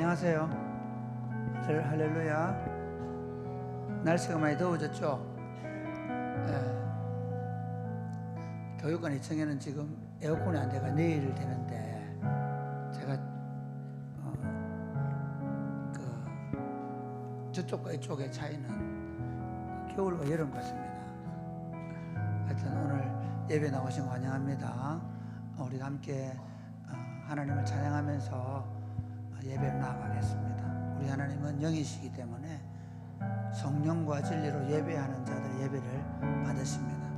안녕하세요. 할렐루야. 날씨가 많이 더워졌죠? 교육관 2층에는 지금 에어컨이 안 돼가 내일 되는데 제가 저쪽과 이쪽의 차이는 겨울과 여름 같습니다. 하여튼 오늘 예배 나오신 거 환영합니다. 우리 함께 하나님을 찬양하면서 예배를 나아가겠습니다. 우리 하나님은 영이시기 때문에 성령과 진리로 예배하는 자들 예배를 받으십니다.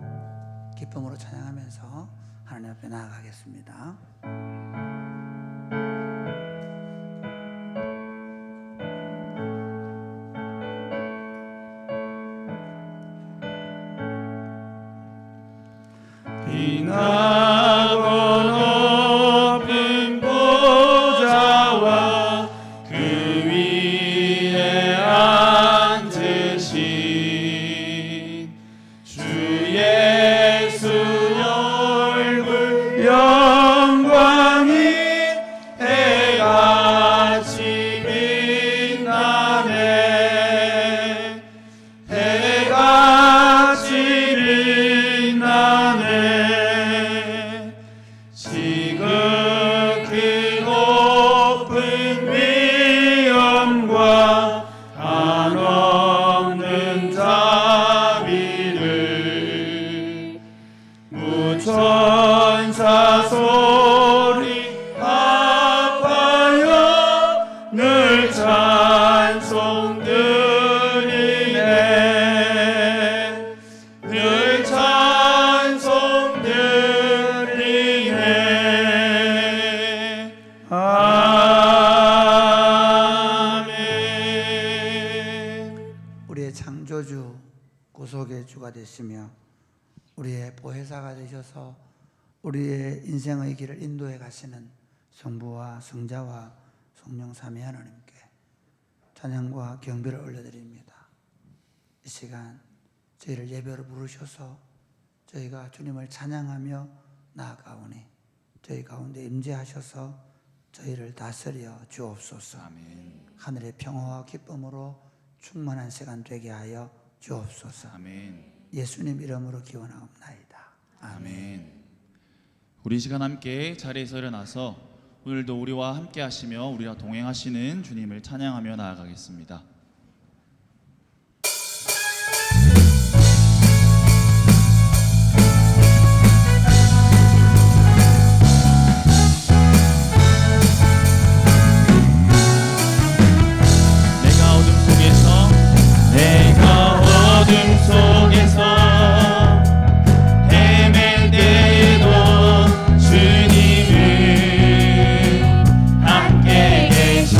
기쁨으로 찬양하면서 하나님 앞에 나아가겠습니다. 빛나고 높은 보좌와 그 위에 앉으신 주 예수 얼굴 영광이 해같이 빛나네. 해같이 빛나네. 지극히 높은 위엄과 한없는 자비를 무천사 소리 합하여 늘 찬송 드리네. 늘 찬송 드리네. 아멘. 우리의 창조주 구속의 주가 되시며 우리의 보혜사가 되셔서 우리의 인생의 길을 인도해 가시는 성부와 성자와 성령 삼위 하나님께 찬양과 경배를 올려드립니다. 이 시간 저희를 예배로 부르셔서 저희가 주님을 찬양하며 나아가오니 저희 가운데 임재하셔서 저희를 다스려 주옵소서. 아멘. 하늘의 평화와 기쁨으로 충만한 시간 되게 하여 주옵소서. 아멘. 예수님 이름으로 기원하옵나이다. 아멘. 우리 시간 함께 자리에서 일어나서 오늘도 우리와 함께 하시며 우리와 동행하시는 주님을 찬양하며 나아가겠습니다. 내가 어둠 속에서 헤맬 때에도 주님은 함께 계셔.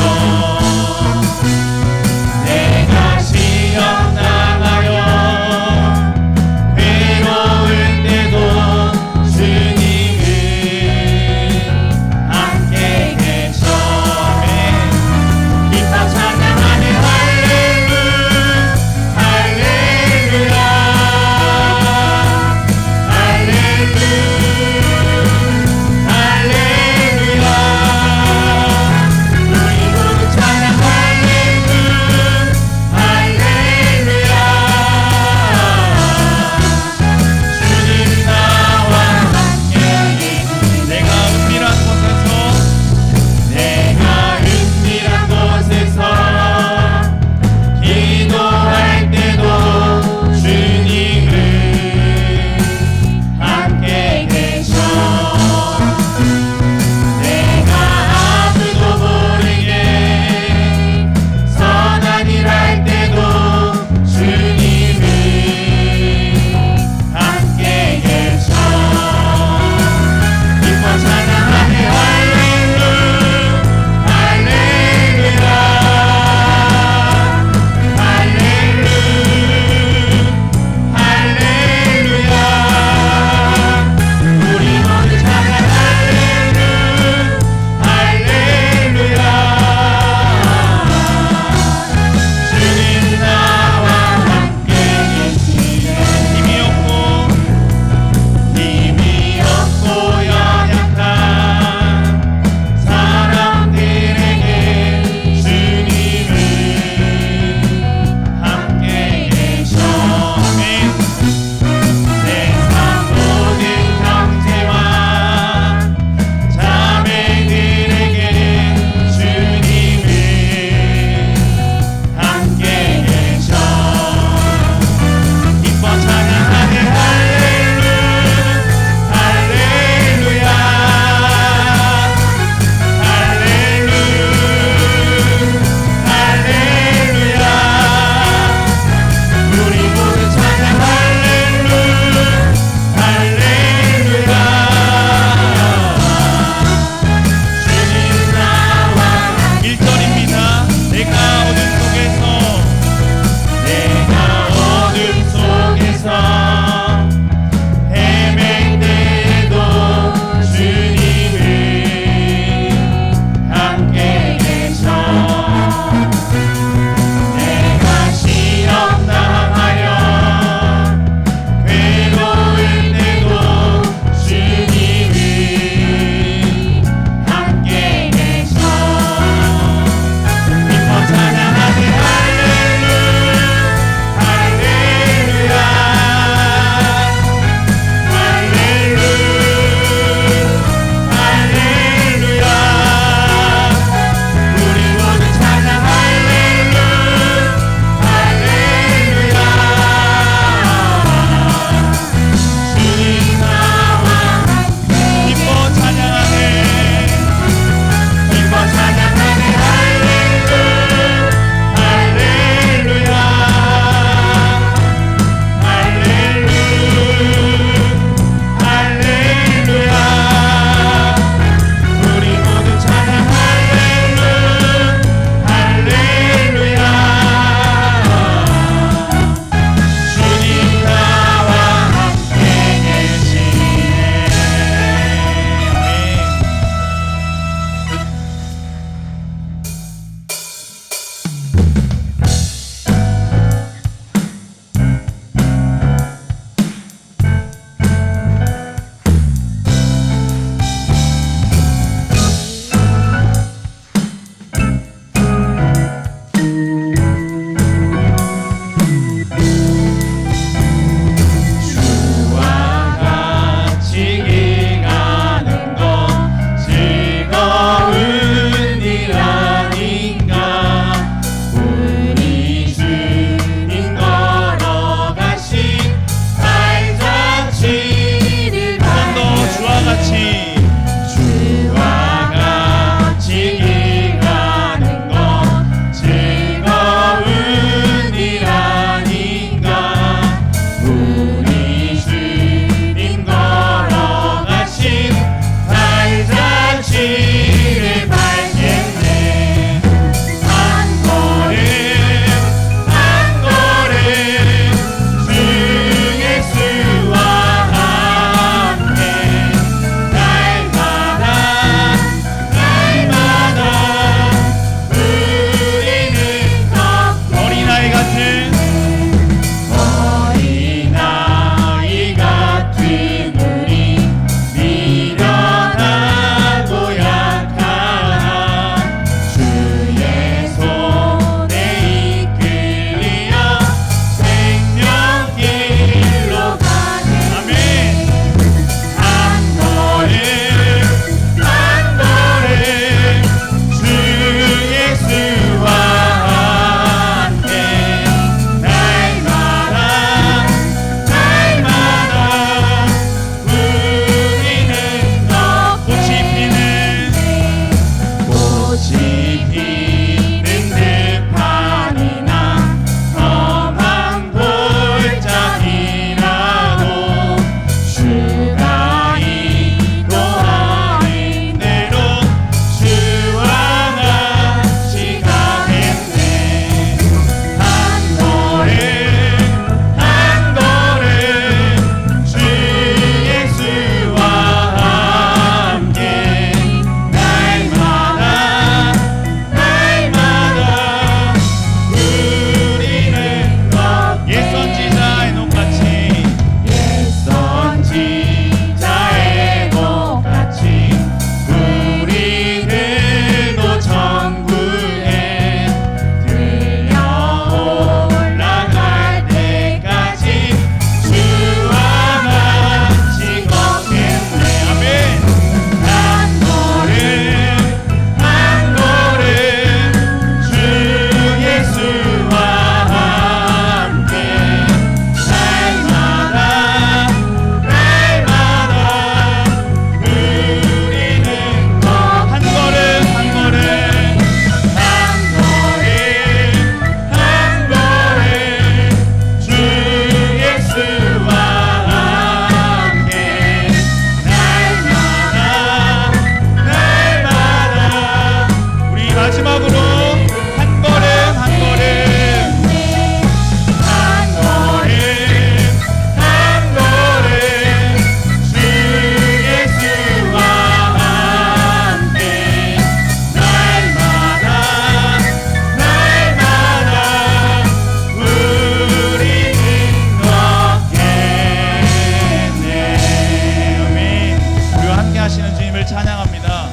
주님을 찬양합니다.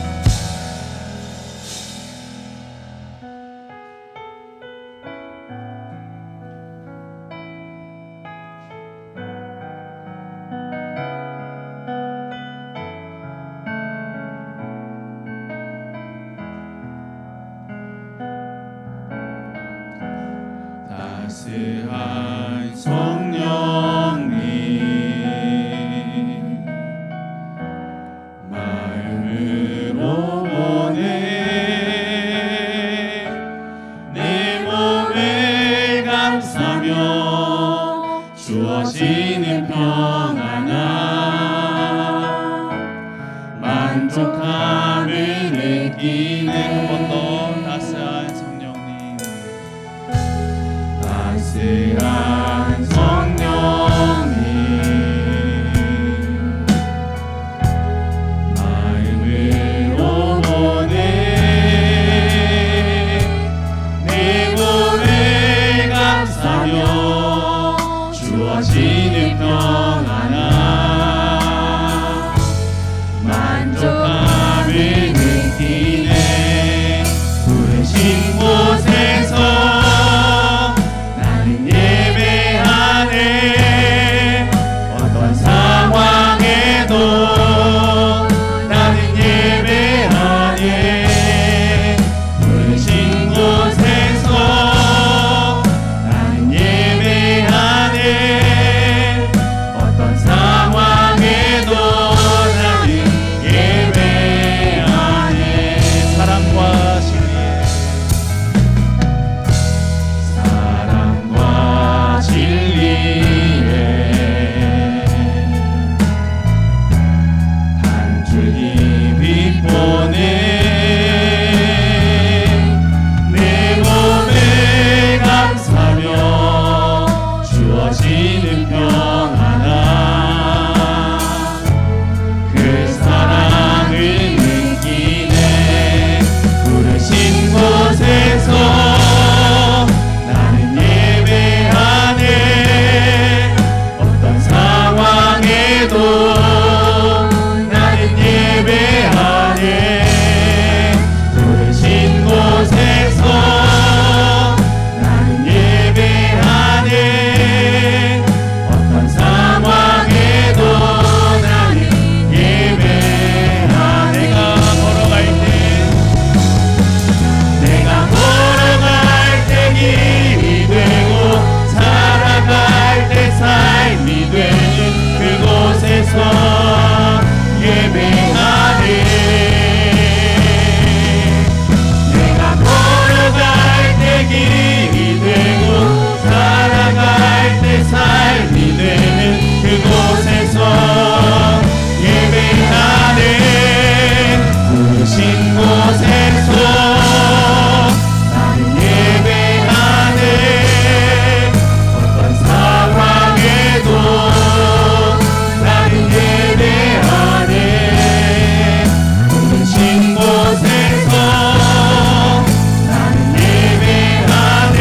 따스한 성령님 마음으로 보내 내 몸을 감싸며 주어지는 평안함 만족함을 느끼는 한 번 더 따스한 성령님 따스한 성령님 마음으로 보내 내 몸을 감싸며 주어지는 평안함 만족함을 느끼네 부르신 곳에서 나는 예배하네 어떤 상황에도 나는 예배하네 부르신 곳에서 나는 예배하네 어떤 상황에도 나는 예배하네 사랑과 진리에 사랑과 진리에 한 줄기 빛 보내 내 몸을 감싸며 주어지는 평안함 그 사랑을 느끼네 부르신 곳에서 나는 예배하네 어떤 상황에도 나는 예배하네 부르신 곳에서 나는 예배하네 어떤 상황에도 나는 예배하네 내가 걸어갈 때 길이 되고 살아갈 때 삶이 되는 그곳에서 예배하네 내가 걸어갈 때 길이 되고 살아갈 때 삶이 되는 그곳에서 예배하네 부르신 곳에서 나는 예배하네 어떤 상황에도 나는 예배하네 부르신 곳에서 나는 예배하네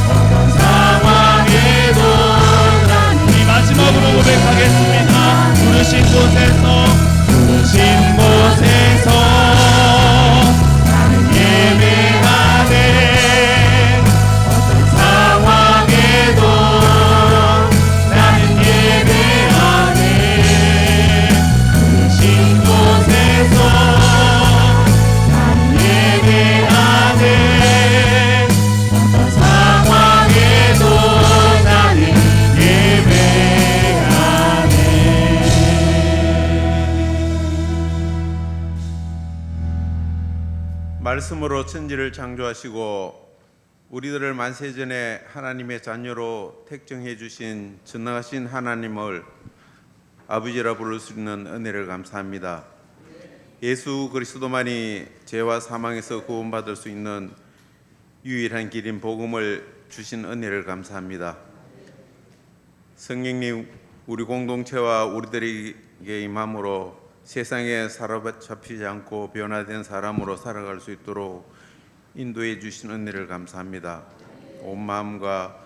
어떤 상황에도 나는 이 마지막으로 고백하겠습니다 부르신 곳에서 나는 예배하네 어떤 상황에도 나는 예배하네 부르신 곳에서 나는 예배하네 어떤 상황에도 나는 예배하네 말씀으로 천지를 창조하시고 우리들을 만세전에 하나님의 자녀로 택정해 주신 전능하신 하나님을 아버지라 부를 수 있는 은혜를 감사합니다. 예수 그리스도만이 죄와 사망에서 구원받을 수 있는 유일한 길인 복음을 주신 은혜를 감사합니다. 성령님 우리 공동체와 우리들에게 임함으로 세상에 사로잡히지 않고 변화된 사람으로 살아갈 수 있도록 인도해 주신 은혜를 감사합니다. 온 마음과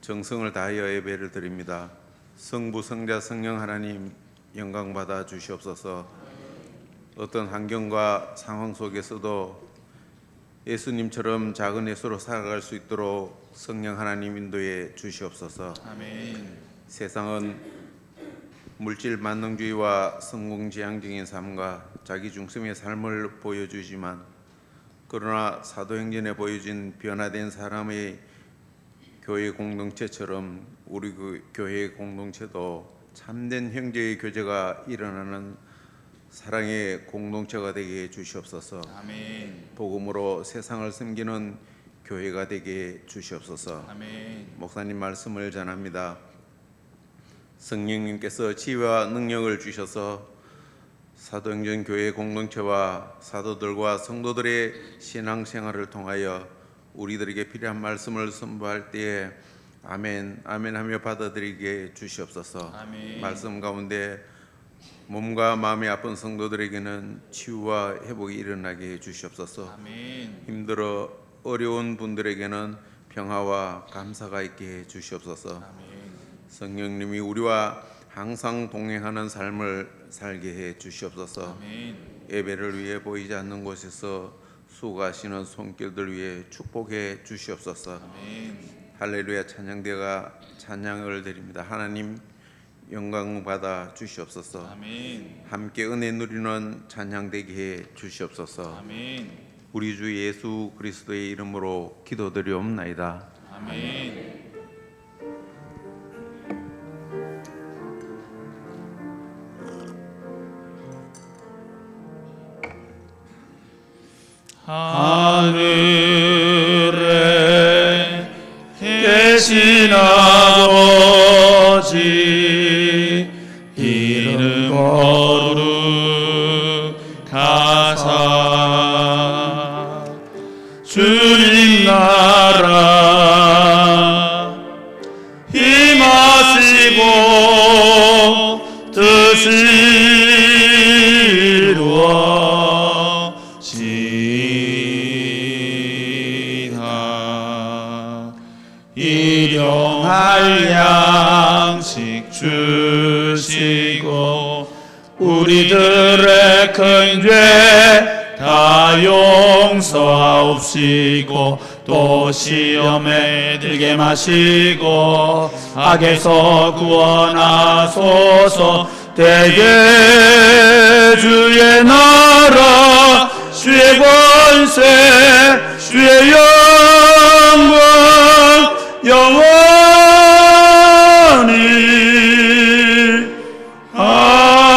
정성을 다하여 예배를 드립니다. 성부 성자 성령 하나님 영광 받아 주시옵소서. 어떤 환경과 상황 속에서도 예수님처럼 작은 예수로 살아갈 수 있도록 성령 하나님 인도해 주시옵소서. 아멘. 세상은 물질 만능주의와 성공지향적인 삶과 자기 중심의 삶을 보여주지만 그러나 사도행전에 보여진 변화된 사람의 교회 공동체처럼 우리 그 교회 공동체도 참된 형제의 교제가 일어나는 사랑의 공동체가 되게 해 주시옵소서. 아멘. 복음으로 세상을 섬기는 교회가 되게 해 주시옵소서. 아멘. 목사님 말씀을 전합니다. 성령님께서 지혜와 능력을 주셔서 사도행전 교회 공동체와 사도들과 성도들의 신앙생활을 통하여 우리들에게 필요한 말씀을 선포할 때에 아멘 아멘 하며 받아들이게 주시옵소서. 아멘. 말씀 가운데 몸과 마음이 아픈 성도들에게는 치유와 회복이 일어나게 해 주시옵소서. 아멘. 힘들어 어려운 분들에게는 평화와 감사가 있게 해 주시옵소서. 아멘. 성령님이 우리와 항상 동행하는 삶을 살게 해 주시옵소서. 아멘. 예배를 위해 보이지 않는 곳에서 수고하시는 손길들 위해 축복해 주시옵소서. 아멘. 할렐루야 찬양대가 찬양을 드립니다. 하나님 영광 받아 주시옵소서. 아멘. 함께 은혜 누리는 찬양되게 해 주시옵소서. 아멘. 우리 주 예수 그리스도의 이름으로 기도드리옵나이다. 아멘. 하늘에 계신 아버지 이름 거룩하사 주님 나라 임하시고 뜻이 이루어지이다. 일용할 양식 주시고 우리들의 큰 죄 다 용서하옵시고 또 시험에 들게 마시고 악에서 구원하소서. 대개 주의 나라 주의 권세 주의 영광 영원히 아멘.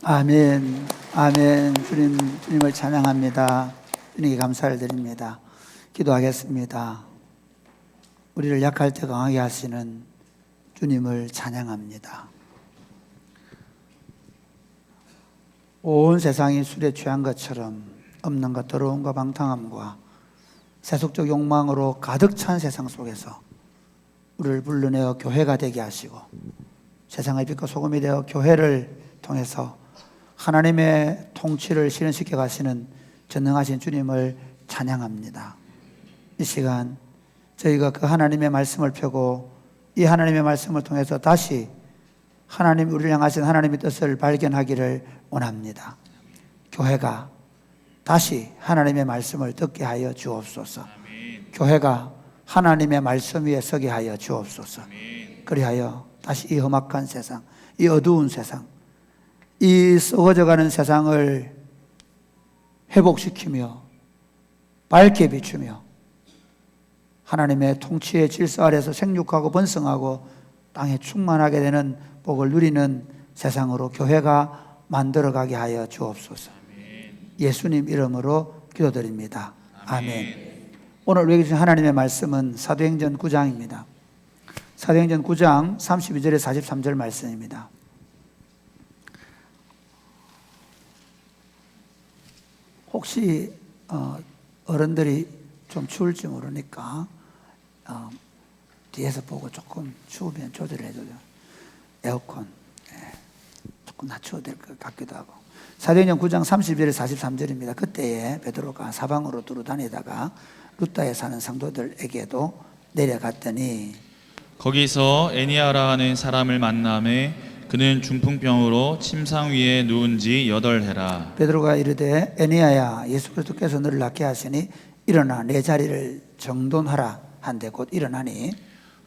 아멘, 아멘. 주님을 찬양합니다. 주님께 감사를 드립니다. 기도하겠습니다. 우리를 약할 때 강하게 하시는 주님을 찬양합니다. 온 세상이 술에 취한 것처럼 없는 것, 더러움과 방탕함과 세속적 욕망으로 가득 찬 세상 속에서 우리를 불러내어 교회가 되게 하시고 세상의 빛과 소금이 되어 교회를 통해서 하나님의 통치를 실현시켜 가시는 전능하신 주님을 찬양합니다. 이 시간 저희가 그 하나님의 말씀을 펴고 이 하나님의 말씀을 통해서 다시 하나님, 우리를 향하신 하나님의 뜻을 발견하기를 원합니다. 교회가 다시 하나님의 말씀을 듣게 하여 주옵소서. 교회가 하나님의 말씀 위에 서게 하여 주옵소서. 그리하여 다시 이 험악한 세상, 이 어두운 세상, 이 썩어져가는 세상을 회복시키며 밝게 비추며 하나님의 통치의 질서 아래서 생육하고 번성하고 땅에 충만하게 되는 복을 누리는 세상으로 교회가 만들어가게 하여 주옵소서. 예수님 이름으로 기도드립니다. 아멘. 오늘 우리에게 주신 하나님의 말씀은 사도행전 9장입니다. 사도행전 9장 32절에 43절 말씀입니다. 혹시 어른들이 좀 추울지 모르니까 뒤에서 보고 조금 추우면 조절을 해줘요. 에어컨 조금 낮춰야 될 것 같기도 하고. 사도행전 9장 32절에 43절입니다. 그때에 베드로가 사방으로 두루 다니다가 루다에 사는 성도들에게도 내려갔더니 거기서 애니아라 하는 사람을 만남에 그는 중풍병으로 침상 위에 누운 지 8해라. 베드로가 이르되 애니아야, 예수 그리스도께서 너를 낫게 하시니 일어나 내 자리를 정돈하라 한데 곧 일어나니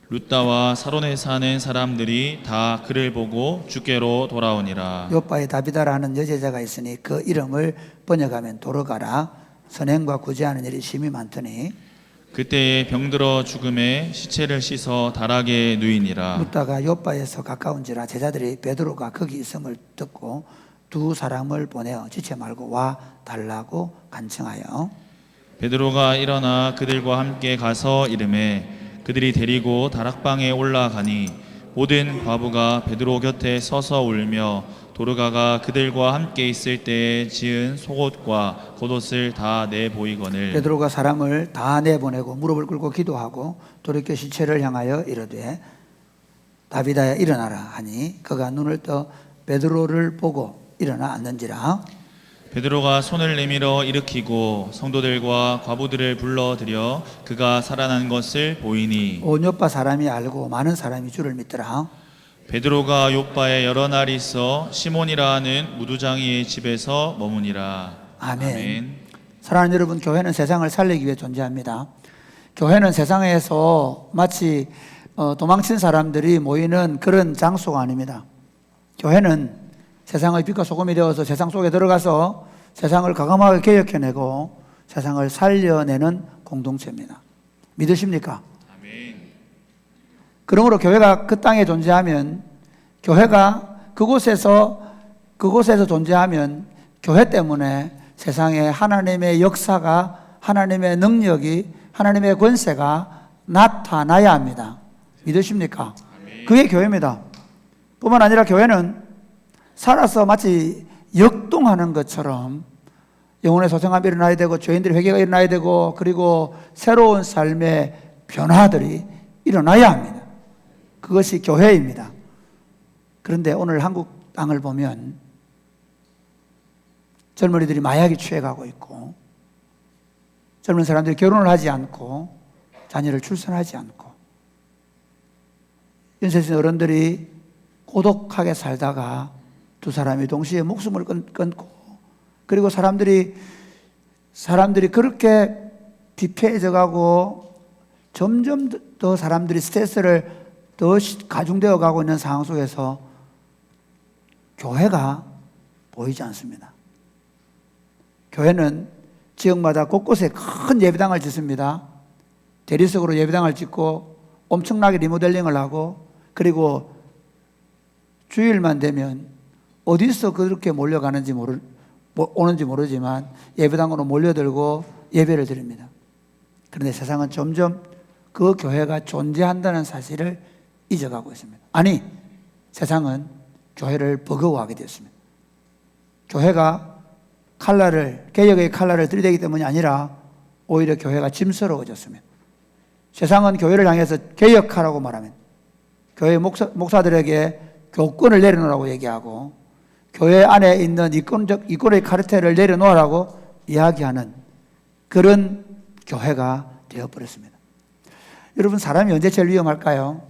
루다와 사론에 사는 사람들이 다 그를 보고 주께로 돌아오니라. 요바에 다비다라는 여제자가 있으니 그 이름을 번역하면 도르가라. 선행과 구제하는 일이 심히 많더니 그때에 병들어 죽음에 시체를 씻어 다락에 누이니라. 루다가 요바에서 가까운지라 제자들이 베드로가 거기 있음을 듣고 두 사람을 보내어 지체 말고 와 달라고 간청하여 베드로가 일어나 그들과 함께 가서 이르매 그들이 데리고 다락방에 올라가니 모든 과부가 베드로 곁에 서서 울며 도르가가 그들과 함께 있을 때에 지은 속옷과 겉옷을 다 내보이거늘 베드로가 사람을 다 내보내고 무릎을 꿇고 기도하고 돌이켜 시체를 향하여 이르되 다비다야 일어나라 하니 그가 눈을 떠 베드로를 보고 일어나 앉는지라. 베드로가 손을 내밀어 일으키고 성도들과 과부들을 불러들여 그가 살아난 것을 보이니 온 요파 사람이 알고 많은 사람이 주를 믿더라. 베드로가 요바에 여러 날 있어 시몬이라 하는 무두장이의 집에서 머무니라. 아멘. 사랑하는 여러분, 교회는 세상을 살리기 위해 존재합니다. 교회는 세상에서 마치 도망친 사람들이 모이는 그런 장소가 아닙니다. 교회는 세상의 빛과 소금이 되어서 세상 속에 들어가서 세상을 과감하게 개혁해내고 세상을 살려내는 공동체입니다. 믿으십니까? 아멘. 그러므로 교회가 그 땅에 존재하면, 교회가 그곳에서 존재하면 교회 때문에 세상에 하나님의 역사가, 하나님의 능력이, 하나님의 권세가 나타나야 합니다. 믿으십니까? 그게 교회입니다. 뿐만 아니라 교회는 살아서 마치 역동하는 것처럼 영혼의 소생함이 일어나야 되고 죄인들의 회개가 일어나야 되고 그리고 새로운 삶의 변화들이 일어나야 합니다. 그것이 교회입니다. 그런데 오늘 한국 땅을 보면 젊은이들이 마약에 취해가고 있고 젊은 사람들이 결혼을 하지 않고 자녀를 출산하지 않고 연세신 어른들이 고독하게 살다가 두 사람이 동시에 목숨을 끊고 그리고 사람들이 그렇게 비폐해져 가고 점점 더 사람들이 스트레스를 더 가중되어 가고 있는 상황 속에서 교회가 보이지 않습니다. 교회는 지역마다 곳곳에 큰 예배당을 짓습니다. 대리석으로 예배당을 짓고 엄청나게 리모델링을 하고 그리고 주일만 되면 어디서 그렇게 몰려가는지 오는지 모르지만 예배당으로 몰려들고 예배를 드립니다. 그런데 세상은 점점 그 교회가 존재한다는 사실을 잊어가고 있습니다. 아니, 세상은 교회를 버거워하게 되었습니다. 교회가 개혁의 칼날을 들이대기 때문이 아니라 오히려 교회가 짐스러워졌습니다. 세상은 교회를 향해서 개혁하라고 말합니다. 교회 목사들에게 교권을 내려놓으라고 얘기하고 교회 안에 있는 이권의 카르텔을 내려놓으라고 이야기하는 그런 교회가 되어버렸습니다. 여러분, 사람이 언제 제일 위험할까요?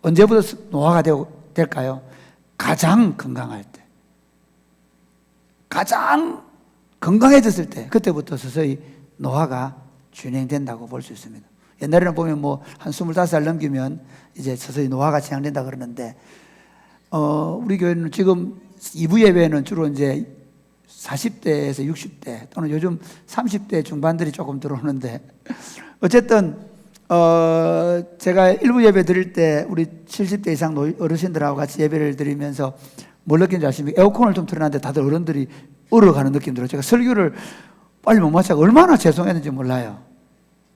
언제부터 노화가 될까요? 가장 건강할 때, 가장 건강해졌을 때, 그때부터 서서히 노화가 진행된다고 볼 수 있습니다. 옛날에는 보면 한 25살 넘기면 이제 서서히 노화가 진행된다 그러는데, 우리 교회는 지금 2부 예배는 주로 이제 40대에서 60대 또는 요즘 30대 중반들이 조금 들어오는데, 어쨌든 제가 1부 예배 드릴 때 우리 70대 이상 어르신들하고 같이 예배를 드리면서 뭘 느낀지 아십니까? 에어컨을 좀 틀어놨는데 다들 어른들이 얼어가는 느낌 들어요. 제가 설교를 빨리 못 마치고 얼마나 죄송했는지 몰라요.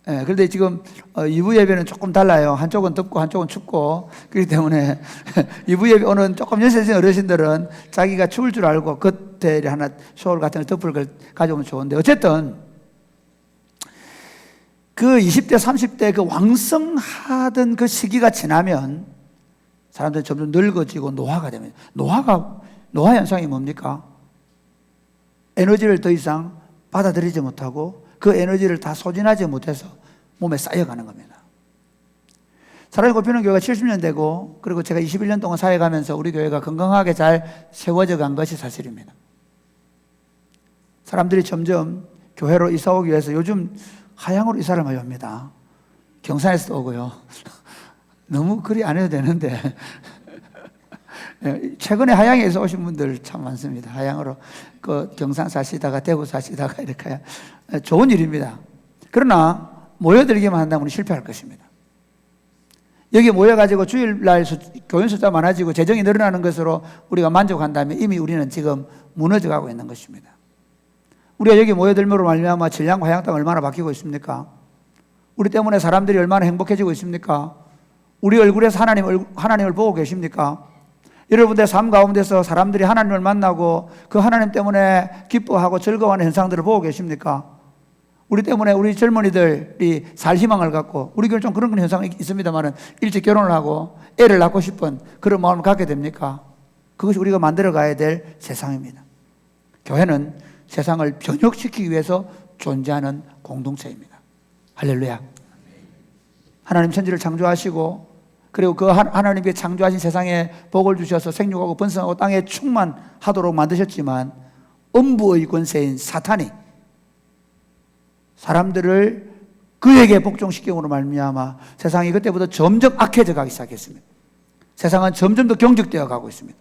예, 그런데 지금 2부 예배는 조금 달라요. 한쪽은 덥고 한쪽은 춥고, 그렇기 때문에 2부 예배 오는 조금 연세진 어르신들은 자기가 추울 줄 알고 겉에 하나 쇼울 같은 덮을 가져오면 좋은데, 어쨌든 그 20대 30대 그 왕성하던 그 시기가 지나면 사람들이 점점 늙어지고 노화가 됩니다. 노화 현상이 뭡니까? 에너지를 더 이상 받아들이지 못하고 그 에너지를 다 소진하지 못해서 몸에 쌓여가는 겁니다. 사랑의 꽃피는 교회가 70년 되고, 그리고 제가 21년 동안 사회 가면서 우리 교회가 건강하게 잘 세워져 간 것이 사실입니다. 사람들이 점점 교회로 이사 오기 위해서 요즘 하양으로 이사를 많이 옵니다. 경산에서 오고요. 너무 그리 안 해도 되는데 최근에 하양에서 오신 분들 참 많습니다. 하양으로 경산 사시다가 대구 사시다가 이렇게 좋은 일입니다. 그러나 모여들기만 한다면 실패할 것입니다. 여기 모여가지고 주일날 교인 숫자 많아지고 재정이 늘어나는 것으로 우리가 만족한다면 이미 우리는 지금 무너져가고 있는 것입니다. 우리가 여기 모여들므로 말미암아 진량과 하양 땅 얼마나 바뀌고 있습니까? 우리 때문에 사람들이 얼마나 행복해지고 있습니까? 우리 얼굴에서 하나님을 보고 계십니까? 여러분들의 삶 가운데서 사람들이 하나님을 만나고 그 하나님 때문에 기뻐하고 즐거워하는 현상들을 보고 계십니까? 우리 때문에 우리 젊은이들이 살 희망을 갖고, 우리 교회는 좀 그런 현상이 있습니다만 일찍 결혼을 하고 애를 낳고 싶은 그런 마음을 갖게 됩니까? 그것이 우리가 만들어가야 될 세상입니다. 교회는 세상을 변혁시키기 위해서 존재하는 공동체입니다. 할렐루야. 하나님 천지를 창조하시고, 그리고 그 하나님께 창조하신 세상에 복을 주셔서 생육하고 번성하고 땅에 충만하도록 만드셨지만, 음부의 권세인 사탄이 사람들을 그에게 복종시킴으로 말미암아 세상이 그때부터 점점 악해져 가기 시작했습니다. 세상은 점점 더 경직되어 가고 있습니다.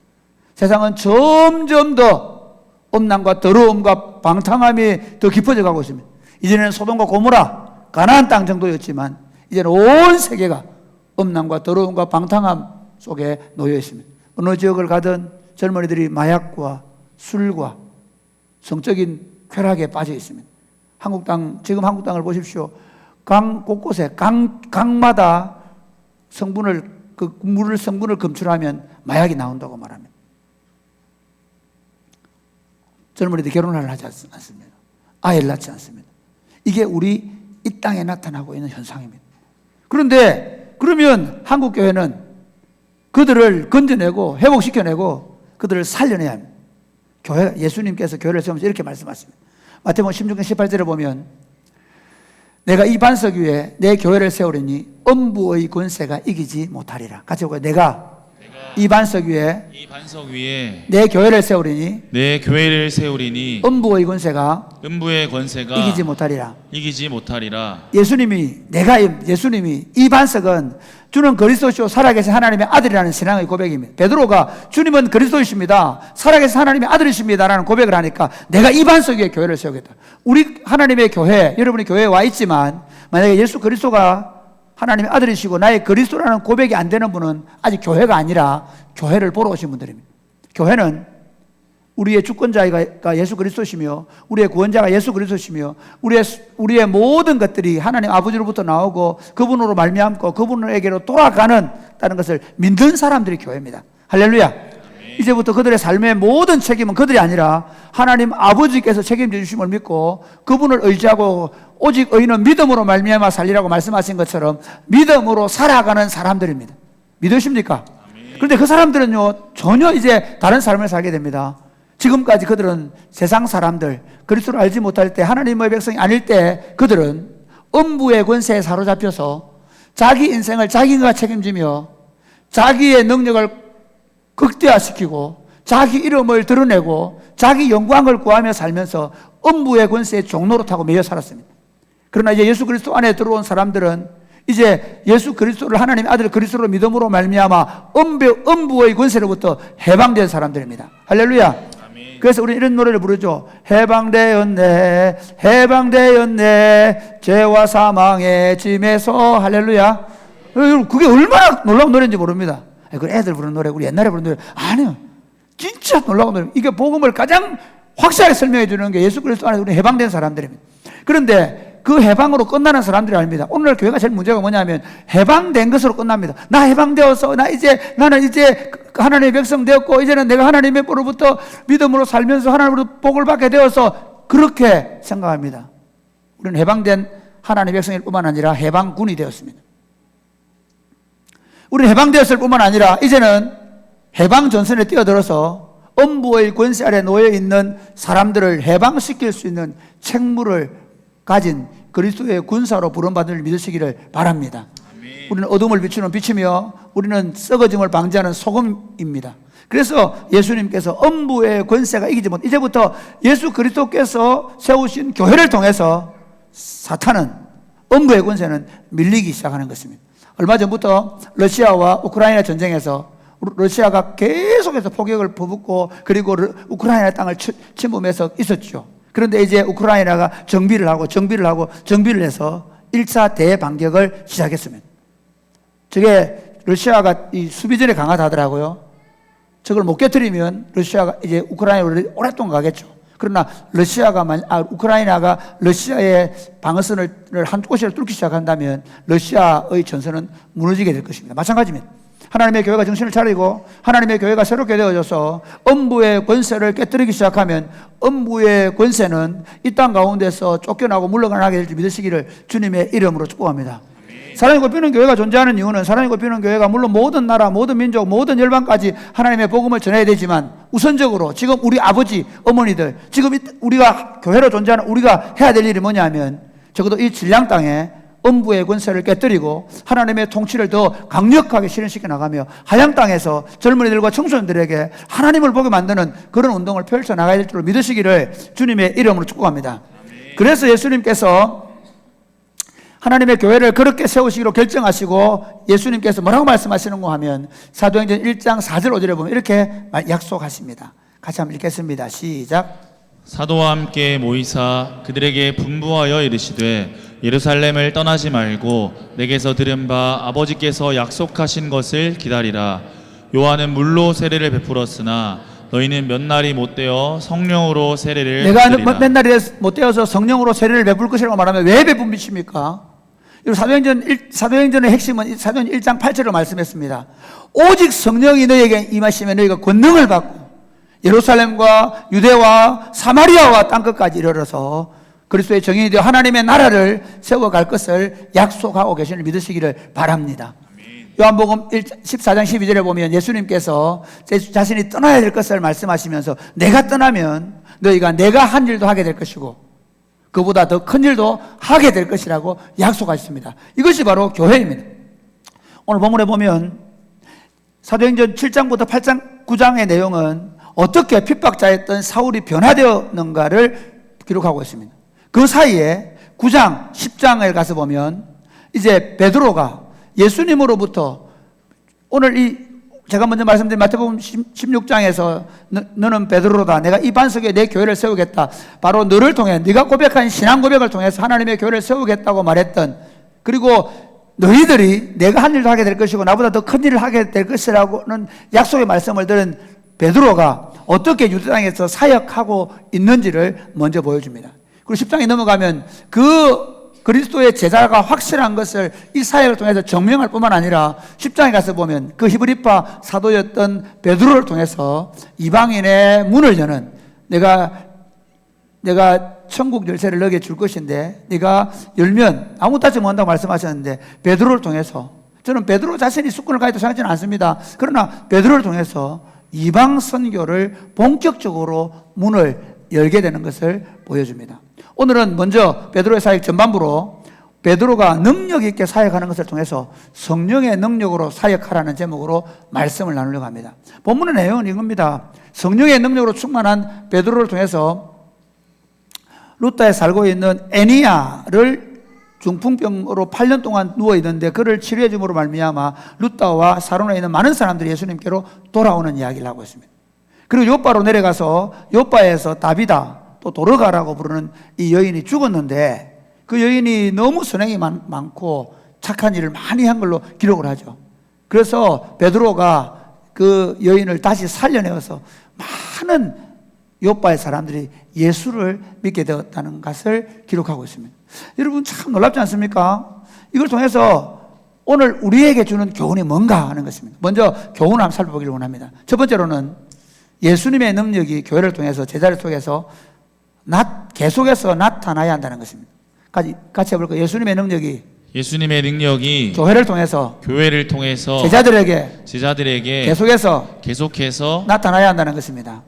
세상은 점점 더 음란과 더러움과 방탕함이 더 깊어져 가고 있습니다. 이전에는 소돔과 고모라, 가나안 땅 정도였지만 이제는 온 세계가 음란과 더러움과 방탕함 속에 놓여 있습니다. 어느 지역을 가든 젊은이들이 마약과 술과 성적인 쾌락에 빠져 있습니다. 지금 한국 땅을 보십시오. 강 곳곳에 강마다 그 물을 성분을 검출하면 마약이 나온다고 말합니다. 젊은이들이 결혼을 하지 않습니다. 아이를 낳지 않습니다. 이게 우리 이 땅에 나타나고 있는 현상입니다. 그런데 그러면 한국 교회는 그들을 건져내고 회복시켜내고 그들을 살려내야 합니다. 예수님께서 교회를 세우면서 이렇게 말씀하십니다. 마태복음 16장 18절에 보면, 내가 이 반석 위에 내 교회를 세우리니 음부의 권세가 이기지 못하리라. 같이 볼까요? 내가 이 반석 위에 내 교회를 세우리니 음부의 권세가 이기지 못하리라. 예수님이 이 반석은 주는 그리스도시요 살아계신 하나님의 아들이라는 신앙의 고백입니다. 베드로가 주님은 그리스도이십니다, 살아계신 하나님의 아들이십니다 라는 고백을 하니까 내가 이 반석 위에 교회를 세우겠다. 우리 하나님의 교회, 여러분이 교회에 와 있지만 만약에 예수 그리스도가 하나님의 아들이시고 나의 그리스도라는 고백이 안 되는 분은 아직 교회가 아니라 교회를 보러 오신 분들입니다. 교회는 우리의 주권자가 예수 그리스도시며 우리의 구원자가 예수 그리스도시며 우리의 모든 것들이 하나님 아버지로부터 나오고 그분으로 말미암고 그분에게로 돌아가는 다는 것을 믿는 사람들이 교회입니다. 할렐루야. 이제부터 그들의 삶의 모든 책임은 그들이 아니라 하나님 아버지께서 책임져 주심을 믿고 그분을 의지하고 오직 의인은 믿음으로 말미암아 살리라고 말씀하신 것처럼 믿음으로 살아가는 사람들입니다. 믿으십니까? 그런데 그 사람들은요 전혀 이제 다른 삶을 살게 됩니다. 지금까지 그들은 세상 사람들, 그리스도를 알지 못할 때 하나님의 백성이 아닐 때 그들은 음부의 권세에 사로잡혀서 자기 인생을 자기가 책임지며 자기의 능력을 극대화시키고 자기 이름을 드러내고 자기 영광을 구하며 살면서 음부의 권세의 종노릇하고 매여 살았습니다. 그러나 이제 예수 그리스도 안에 들어온 사람들은 이제 예수 그리스도를 하나님의 아들 그리스도로 믿음으로 말미암아 음부의 권세로부터 해방된 사람들입니다. 할렐루야. 그래서 우리 이런 노래를 부르죠. 해방되었네, 해방되었네, 죄와 사망의 짐에서. 할렐루야. 그게 얼마나 놀라운 노래인지 모릅니다. 그 애들 부르는 노래, 우리 옛날에 부르는 노래. 아니요. 진짜 놀라운 노래. 이게 복음을 가장 확실하게 설명해 주는 게 예수 그리스도 안에 우리 해방된 사람들입니다. 그런데 그 해방으로 끝나는 사람들이 아닙니다. 오늘날 교회가 제일 문제가 뭐냐면 해방된 것으로 끝납니다. 나 해방되어서 나는 이제 하나님의 백성 되었고 이제는 내가 하나님의 보로부터 믿음으로 살면서 하나님으로부터 복을 받게 되어서 그렇게 생각합니다. 우리는 해방된 하나님의 백성일 뿐만 아니라 해방군이 되었습니다. 우리는 해방되었을 뿐만 아니라 이제는 해방전선에 뛰어들어서 음부의 권세 아래 놓여있는 사람들을 해방시킬 수 있는 책무를 가진 그리스도의 군사로 부름받을 믿으시기를 바랍니다. 아멘. 우리는 어둠을 비추는 빛이며 우리는 썩어짐을 방지하는 소금입니다. 그래서 예수님께서 음부의 권세가 이기지 못, 이제부터 예수 그리스도께서 세우신 교회를 통해서 사탄은, 음부의 권세는 밀리기 시작하는 것입니다. 얼마 전부터 러시아와 우크라이나 전쟁에서 러시아가 계속해서 포격을 퍼붓고 그리고 우크라이나 땅을 침범해서 있었죠. 그런데 이제 우크라이나가 정비를 해서 1차 대반격을 시작했습니다. 저게 러시아가 이 수비전에 강하다 하더라고요. 저걸 못 깨뜨리면 러시아가 이제 우크라이나로 오랫동안 가겠죠. 그러나 우크라이나가 러시아의 방어선을 한 곳을 뚫기 시작한다면 러시아의 전선은 무너지게 될 것입니다. 마찬가지입니다. 하나님의 교회가 정신을 차리고 하나님의 교회가 새롭게 되어져서 음부의 권세를 깨뜨리기 시작하면 음부의 권세는 이 땅 가운데서 쫓겨나고 물러가게 될 줄 믿으시기를 주님의 이름으로 축복합니다. 사랑이 굽히는 교회가 존재하는 이유는 사랑이 굽히는 교회가 물론 모든 나라, 모든 민족, 모든 열방까지 하나님의 복음을 전해야 되지만 우선적으로 지금 우리 아버지, 어머니들, 지금 우리가 교회로 존재하는 우리가 해야 될 일이 뭐냐면 적어도 이 진량 땅에 음부의 권세를 깨뜨리고 하나님의 통치를 더 강력하게 실현시켜 나가며 하양 땅에서 젊은이들과 청소년들에게 하나님을 보게 만드는 그런 운동을 펼쳐 나가야 될 줄 믿으시기를 주님의 이름으로 축복합니다. 그래서 예수님께서 하나님의 교회를 그렇게 세우시기로 결정하시고 예수님께서 뭐라고 말씀하시는가 하면 사도행전 1장 4절 5절에 보면 이렇게 약속하십니다. 같이 한번 읽겠습니다. 시작. 사도와 함께 모이사 그들에게 분부하여 이르시되 예루살렘을 떠나지 말고 내게서 들은 바 아버지께서 약속하신 것을 기다리라. 요한은 물로 세례를 베풀었으나 너희는 몇 날이 못되어 성령으로 세례를 내가 받으리라. 몇 날이 못되어서 성령으로 세례를 베풀 것이라고 말하면 왜 베품이십니까? 사도행전의 핵심은 사도행전 1장 8절로 말씀했습니다. 오직 성령이 너희에게 임하시면 너희가 권능을 받고 예루살렘과 유대와 사마리아와 땅끝까지 이르러서 그리스도의 정인이 되어 하나님의 나라를 세워갈 것을 약속하고 계시는 믿으시기를 바랍니다. 요한복음 14장 12절에 보면 예수님께서 자신이 떠나야 될 것을 말씀하시면서 내가 떠나면 너희가 내가 한 일도 하게 될 것이고 그보다 더 큰 일도 하게 될 것이라고 약속하셨습니다. 이것이 바로 교회입니다. 오늘 본문에 보면 사도행전 7장부터 8장 9장의 내용은 어떻게 핍박자였던 사울이 변화되었는가를 기록하고 있습니다. 그 사이에 9장, 10장을 가서 보면 이제 베드로가 예수님으로부터 오늘 제가 먼저 말씀드린 마태복음 16장에서 너는 베드로다. 내가 이 반석에 내 교회를 세우겠다. 바로 너를 통해 네가 고백한 신앙 고백을 통해서 하나님의 교회를 세우겠다고 말했던 그리고 너희들이 내가 한 일도 하게 될 것이고 나보다 더 큰 일을 하게 될 것이라고는 약속의 말씀을 들은 베드로가 어떻게 유대 땅에서 사역하고 있는지를 먼저 보여줍니다. 그리고 10장에 넘어가면 그 그리스도의 제자가 확실한 것을 이 사역을 통해서 증명할 뿐만 아니라 10장에 가서 보면 그 히브리파 사도였던 베드로를 통해서 이방인의 문을 여는 내가 천국 열쇠를 너에게 줄 것인데 네가 열면 아무것도 하지 못한다고 말씀하셨는데 베드로를 통해서 저는 베드로 자신이 수권을 가지고 생각하지는 않습니다. 그러나 베드로를 통해서 이방 선교를 본격적으로 문을 열게 되는 것을 보여줍니다. 오늘은 먼저 베드로의 사역 전반부로 베드로가 능력 있게 사역하는 것을 통해서 성령의 능력으로 사역하라는 제목으로 말씀을 나누려고 합니다. 본문의 내용은 이겁니다. 성령의 능력으로 충만한 베드로를 통해서 루다에 살고 있는 애니야를 중풍병으로 8년 동안 누워 있는데 그를 치료해 줌으로 말미암아 루다와 사론에 있는 많은 사람들이 예수님께로 돌아오는 이야기를 하고 있습니다. 그리고 요바로 내려가서 요바에서 다비다 또 도르가라고 부르는 이 여인이 죽었는데 그 여인이 너무 선행이 많고 착한 일을 많이 한 걸로 기록을 하죠. 그래서 베드로가 그 여인을 다시 살려내어서 많은 요바의 사람들이 예수를 믿게 되었다는 것을 기록하고 있습니다. 여러분 참 놀랍지 않습니까? 이걸 통해서 오늘 우리에게 주는 교훈이 뭔가 하는 것입니다. 먼저 교훈을 한번 살펴보기를 원합니다. 첫 번째로는 예수님의 능력이 교회를 통해서 제자를 통해서 계속해서 나타나야 한다는 것입니다. 같이 해볼까요? 예수님의 능력이 교회를 통해서 제자들에게 계속해서 나타나야 한다는 것입니다.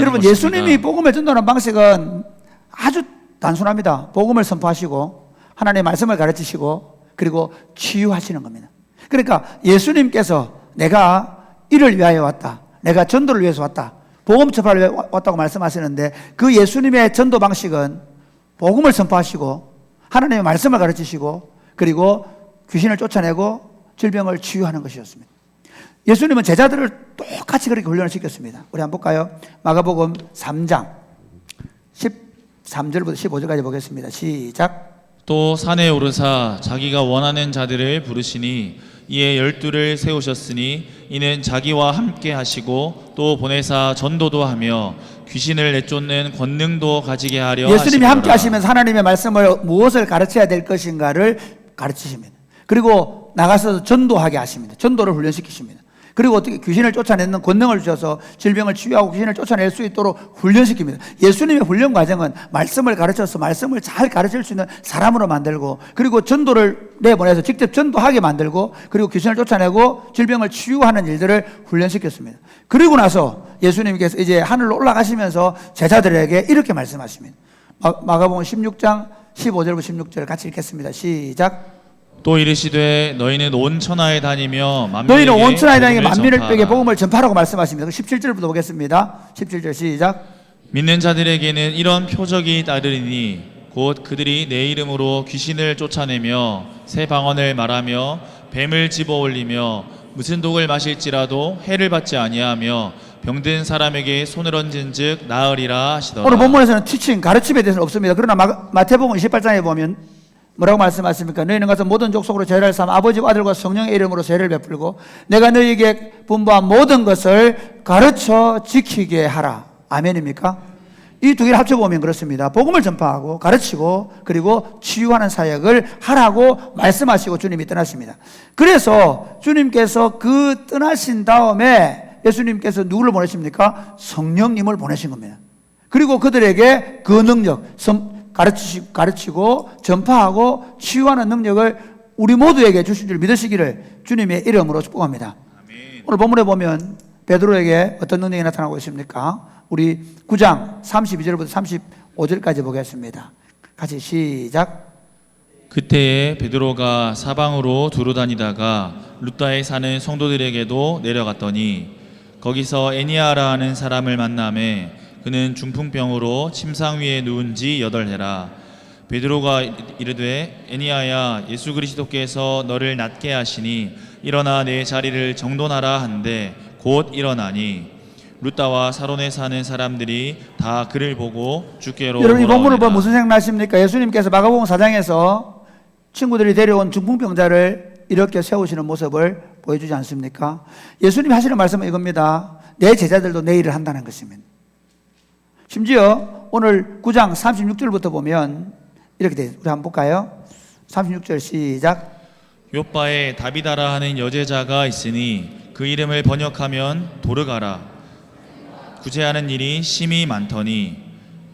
여러분 예수님이 복음을 전도하는 방식은 아주 단순합니다. 복음을 선포하시고 하나님의 말씀을 가르치시고 그리고 치유하시는 겁니다. 그러니까 예수님께서 내가 이를 위하여 왔다, 내가 전도를 위해서 왔다, 복음 전파를 위해 왔다고 말씀하시는데 그 예수님의 전도 방식은 복음을 선포하시고 하나님의 말씀을 가르치시고 그리고 귀신을 쫓아내고 질병을 치유하는 것이었습니다. 예수님은 제자들을 똑같이 그렇게 훈련을 시켰습니다. 우리 한번 볼까요? 마가복음 3장 13절부터 15절까지 보겠습니다. 시작. 또 산에 오르사 자기가 원하는 자들을 부르시니 이에 12를 세우셨으니 이는 자기와 함께 하시고 또 보내사 전도도 하며 귀신을 내쫓는 권능도 가지게 하려 예수님이 하시니라. 함께 하시면서 하나님의 말씀을 무엇을 가르쳐야 될 것인가를 가르치십니다. 그리고 나가서 전도하게 하십니다. 전도를 훈련시키십니다. 그리고 어떻게 귀신을 쫓아내는 권능을 주셔서 질병을 치유하고 귀신을 쫓아낼 수 있도록 훈련시킵니다. 예수님의 훈련 과정은 말씀을 가르쳐서 말씀을 잘 가르칠 수 있는 사람으로 만들고 그리고 전도를 내보내서 직접 전도하게 만들고 그리고 귀신을 쫓아내고 질병을 치유하는 일들을 훈련시켰습니다. 그리고 나서 예수님께서 이제 하늘로 올라가시면서 제자들에게 이렇게 말씀하십니다. 마가복음 16장 15절부터 16절 같이 읽겠습니다. 시작. 또 이르시되 너희는 온 천하에 다니며 만민에게 복음을 전파하라고 말씀하십니다. 17절부터 보겠습니다. 17절 시작. 믿는 자들에게는 이런 표적이 따르리니 곧 그들이 내 이름으로 귀신을 쫓아내며 새 방언을 말하며 뱀을 집어올리며 무슨 독을 마실지라도 해를 받지 아니하며 병든 사람에게 손을 얹은즉 나으리라 하시더라. 오늘 본문에서는 티칭, 가르침에 대해서는 없습니다. 그러나 마태복음 28장에 보면 뭐라고 말씀하십니까? 너희는 가서 모든 족속으로 죄를 삼아 아버지와 아들과 성령의 이름으로 죄를 베풀고 내가 너희에게 분부한 모든 것을 가르쳐 지키게 하라. 아멘입니까? 이 두 개를 합쳐보면 그렇습니다. 복음을 전파하고 가르치고 그리고 치유하는 사역을 하라고 말씀하시고 주님이 떠나십니다. 그래서 주님께서 그 떠나신 다음에 예수님께서 누구를 보내십니까? 성령님을 보내신 겁니다. 그리고 그들에게 그 능력, 가르치고 전파하고 치유하는 능력을 우리 모두에게 주신 줄 믿으시기를 주님의 이름으로 축복합니다. 아멘. 오늘 본문에 보면 베드로에게 어떤 능력이 나타나고 있습니까? 우리 9장 32절부터 35절까지 보겠습니다. 같이 시작. 그때에 베드로가 사방으로 두루 다니다가 루다에 사는 성도들에게도 내려갔더니 거기서 애니야라 하는 사람을 만나매 그는 중풍병으로 침상 위에 누운 지 8해라. 베드로가 이르되 애니야야 예수 그리스도께서 너를 낫게 하시니 일어나 내 자리를 정돈하라 한데 곧 일어나니 루다와 사론에 사는 사람들이 다 그를 보고 주께로 여러분 이 본문을 보면 돌아오니라. 무슨 생각나십니까? 예수님께서 마가복음 4장에서 친구들이 데려온 중풍병자를 이렇게 세우시는 모습을 보여주지 않습니까? 예수님이 하시는 말씀은 이겁니다. 내 제자들도 내 일을 한다는 것입니다. 심지어 오늘 9장 36절부터 보면 이렇게 돼요. 우리 한번 볼까요? 36절 시작. 요바에 다비다라 하는 여제자가 있으니 그 이름을 번역하면 도르가라. 구제하는 일이 심히 많더니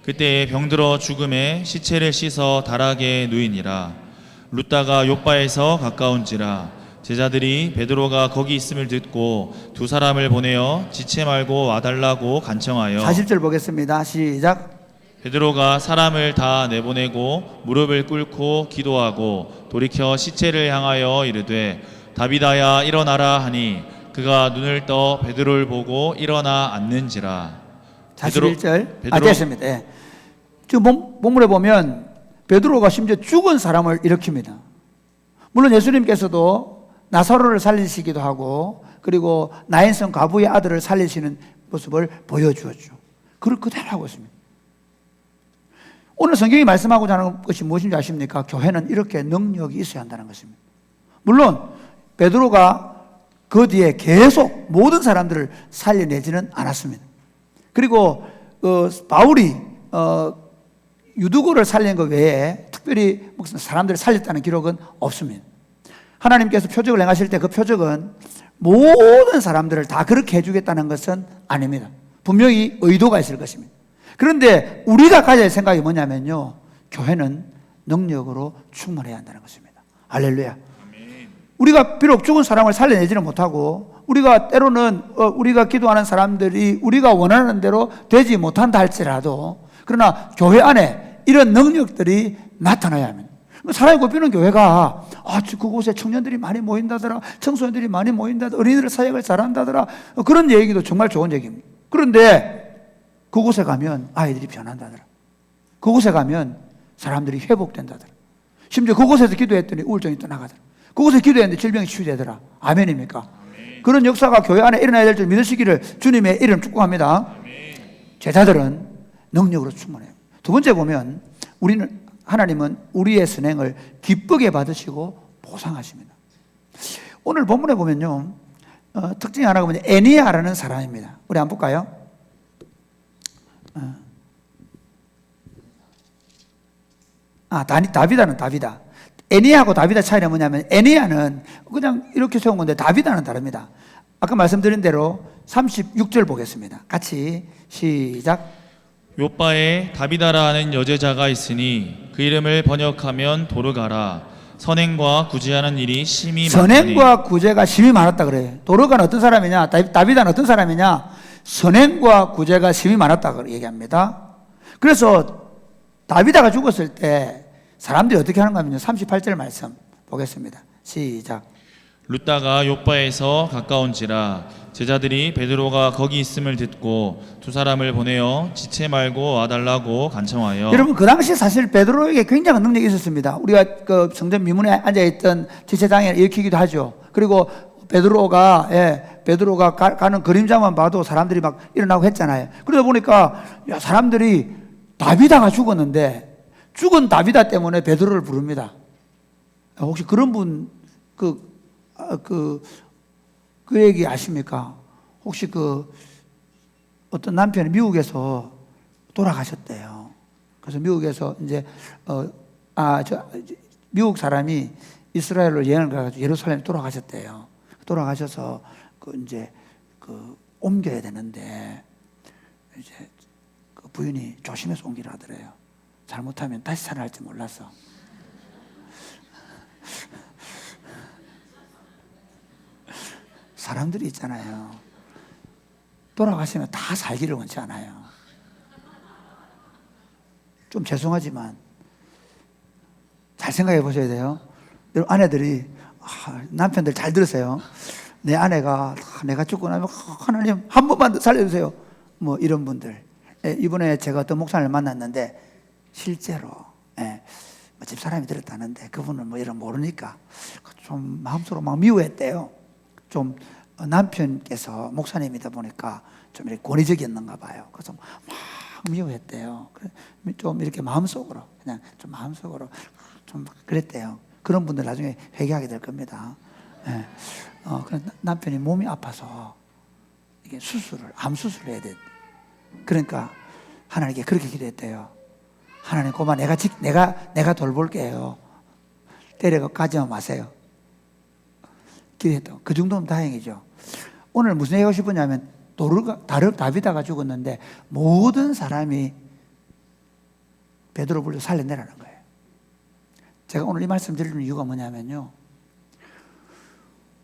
그때에 병들어 죽음에 시체를 씻어 다락에 누이니라. 룻다가 요바에서 가까운지라 제자들이 베드로가 거기 있음을 듣고 두 사람을 보내어 지체 말고 와달라고 간청하여 40절 보겠습니다. 시작. 베드로가 사람을 다 내보내고 무릎을 꿇고 기도하고 돌이켜 시체를 향하여 이르되 다비다야 일어나라 하니 그가 눈을 떠 베드로를 보고 일어나 앉는지라. 41절. 됐습니다. 예. 지금 본문에 보면 베드로가 심지어 죽은 사람을 일으킵니다. 물론 예수님께서도 나사로를 살리시기도 하고 그리고 나인성 과부의 아들을 살리시는 모습을 보여주었죠. 그걸 그대로 하고 있습니다. 오늘 성경이 말씀하고자 하는 것이 무엇인지 아십니까? 교회는 이렇게 능력이 있어야 한다는 것입니다. 물론 베드로가 그 뒤에 계속 모든 사람들을 살려내지는 않았습니다. 그리고 바울이 유두고를 살린 것 외에 특별히 무슨 사람들을 살렸다는 기록은 없습니다. 하나님께서 표적을 행하실 때 그 표적은 모든 사람들을 다 그렇게 해주겠다는 것은 아닙니다. 분명히 의도가 있을 것입니다. 그런데 우리가 가져야 할 생각이 뭐냐면요, 교회는 능력으로 충만해야 한다는 것입니다. 할렐루야. 우리가 비록 죽은 사람을 살려내지는 못하고 우리가 때로는 우리가 기도하는 사람들이 우리가 원하는 대로 되지 못한다 할지라도 그러나 교회 안에 이런 능력들이 나타나야 합니다. 사랑이 굽히는 교회가 그곳에 청년들이 많이 모인다더라, 청소년들이 많이 모인다더라, 어린이들 사역을 잘한다더라, 그런 얘기도 정말 좋은 얘기입니다. 그런데 그곳에 가면 아이들이 변한다더라, 그곳에 가면 사람들이 회복된다더라, 심지어 그곳에서 기도했더니 우울증이 또 나가더라, 그곳에 기도했는데 질병이 치유되더라. 아멘입니까? 아멘. 그런 역사가 교회 안에 일어나야 될 줄 믿으시기를 주님의 이름 축복합니다. 아멘. 제자들은 능력으로 충만해요. 두 번째 보면 하나님은 우리의 선행을 기쁘게 받으시고 보상하십니다. 오늘 본문에 보면요, 특징이 하나가 뭐냐, 애니야라는 사람입니다. 우리 한번 볼까요? 다비다는 다비다. 애니야하고 다비다 차이는 뭐냐면 애니야는 그냥 이렇게 세운 건데 다비다는 다릅니다. 아까 말씀드린 대로 36절 보겠습니다. 같이 시작. 요바에 다비다라 하는 여제자가 있으니 그 이름을 번역하면 도르가라. 선행과 구제하는 일이 심히 많으니. 선행과 구제가 심히 많았다 그래요. 도르가는 어떤 사람이냐, 다비다는 어떤 사람이냐, 선행과 구제가 심히 많았다 얘기합니다. 그래서 다비다가 죽었을 때 사람들이 어떻게 하는가 하면요, 38절 말씀 보겠습니다. 시작. 룻다가 요바에서 가까운지라 제자들이 베드로가 거기 있음을 듣고 두 사람을 보내어 지체 말고 와달라고 간청하여. 여러분, 그 당시 사실 베드로에게 굉장한 능력이 있었습니다. 우리가 그 성전 미문에 앉아있던 지체장애를 일으키기도 하죠. 그리고 베드로가 가는 그림자만 봐도 사람들이 막 일어나고 했잖아요. 그러다 보니까 사람들이 다비다가 죽었는데 죽은 다비다 때문에 베드로를 부릅니다. 혹시 그런 분 그 얘기 아십니까? 혹시 어떤 남편이 미국에서 돌아가셨대요. 그래서 미국에서 이제 미국 사람이 이스라엘로 여행을 가가지고 예루살렘에 돌아가셨대요. 돌아가셔서 옮겨야 되는데 이제 그 부인이 조심해서 옮기라 하더래요. 잘못하면 다시 살아날지 몰라서. 사람들이 있잖아요, 돌아가시면 다 살기를 원치 않아요. 좀 죄송하지만 잘 생각해 보셔야 돼요. 여러분, 아내들이 남편들 잘 들으세요. 내 아내가 내가 죽고 나면 하나님 한 번만 더 살려주세요, 뭐 이런 분들. 이번에 제가 어떤 목사님을 만났는데 실제로 집사람이 들었다는데 그분은 뭐 이런 모르니까 좀 마음속으로 막 미워했대요. 좀 남편께서 목사님이다 보니까 좀 이렇게 권위적이었는가 봐요. 그래서 막 미워했대요. 좀 이렇게 마음속으로 좀 그랬대요. 그런 분들 나중에 회개하게 될 겁니다. 예. 그래서 남편이 몸이 아파서 이게 암 수술을 해야 돼. 그러니까 하나님께 그렇게 기도했대요. 하나님, 고마, 내가 돌볼게요. 데려가지 마세요. 기도했다고. 그 정도면 다행이죠. 오늘 무슨 얘기하고 싶으냐면, 다비다가 죽었는데 모든 사람이 베드로 불러 살려내라는 거예요. 제가 오늘 이 말씀 드리는 이유가 뭐냐면요,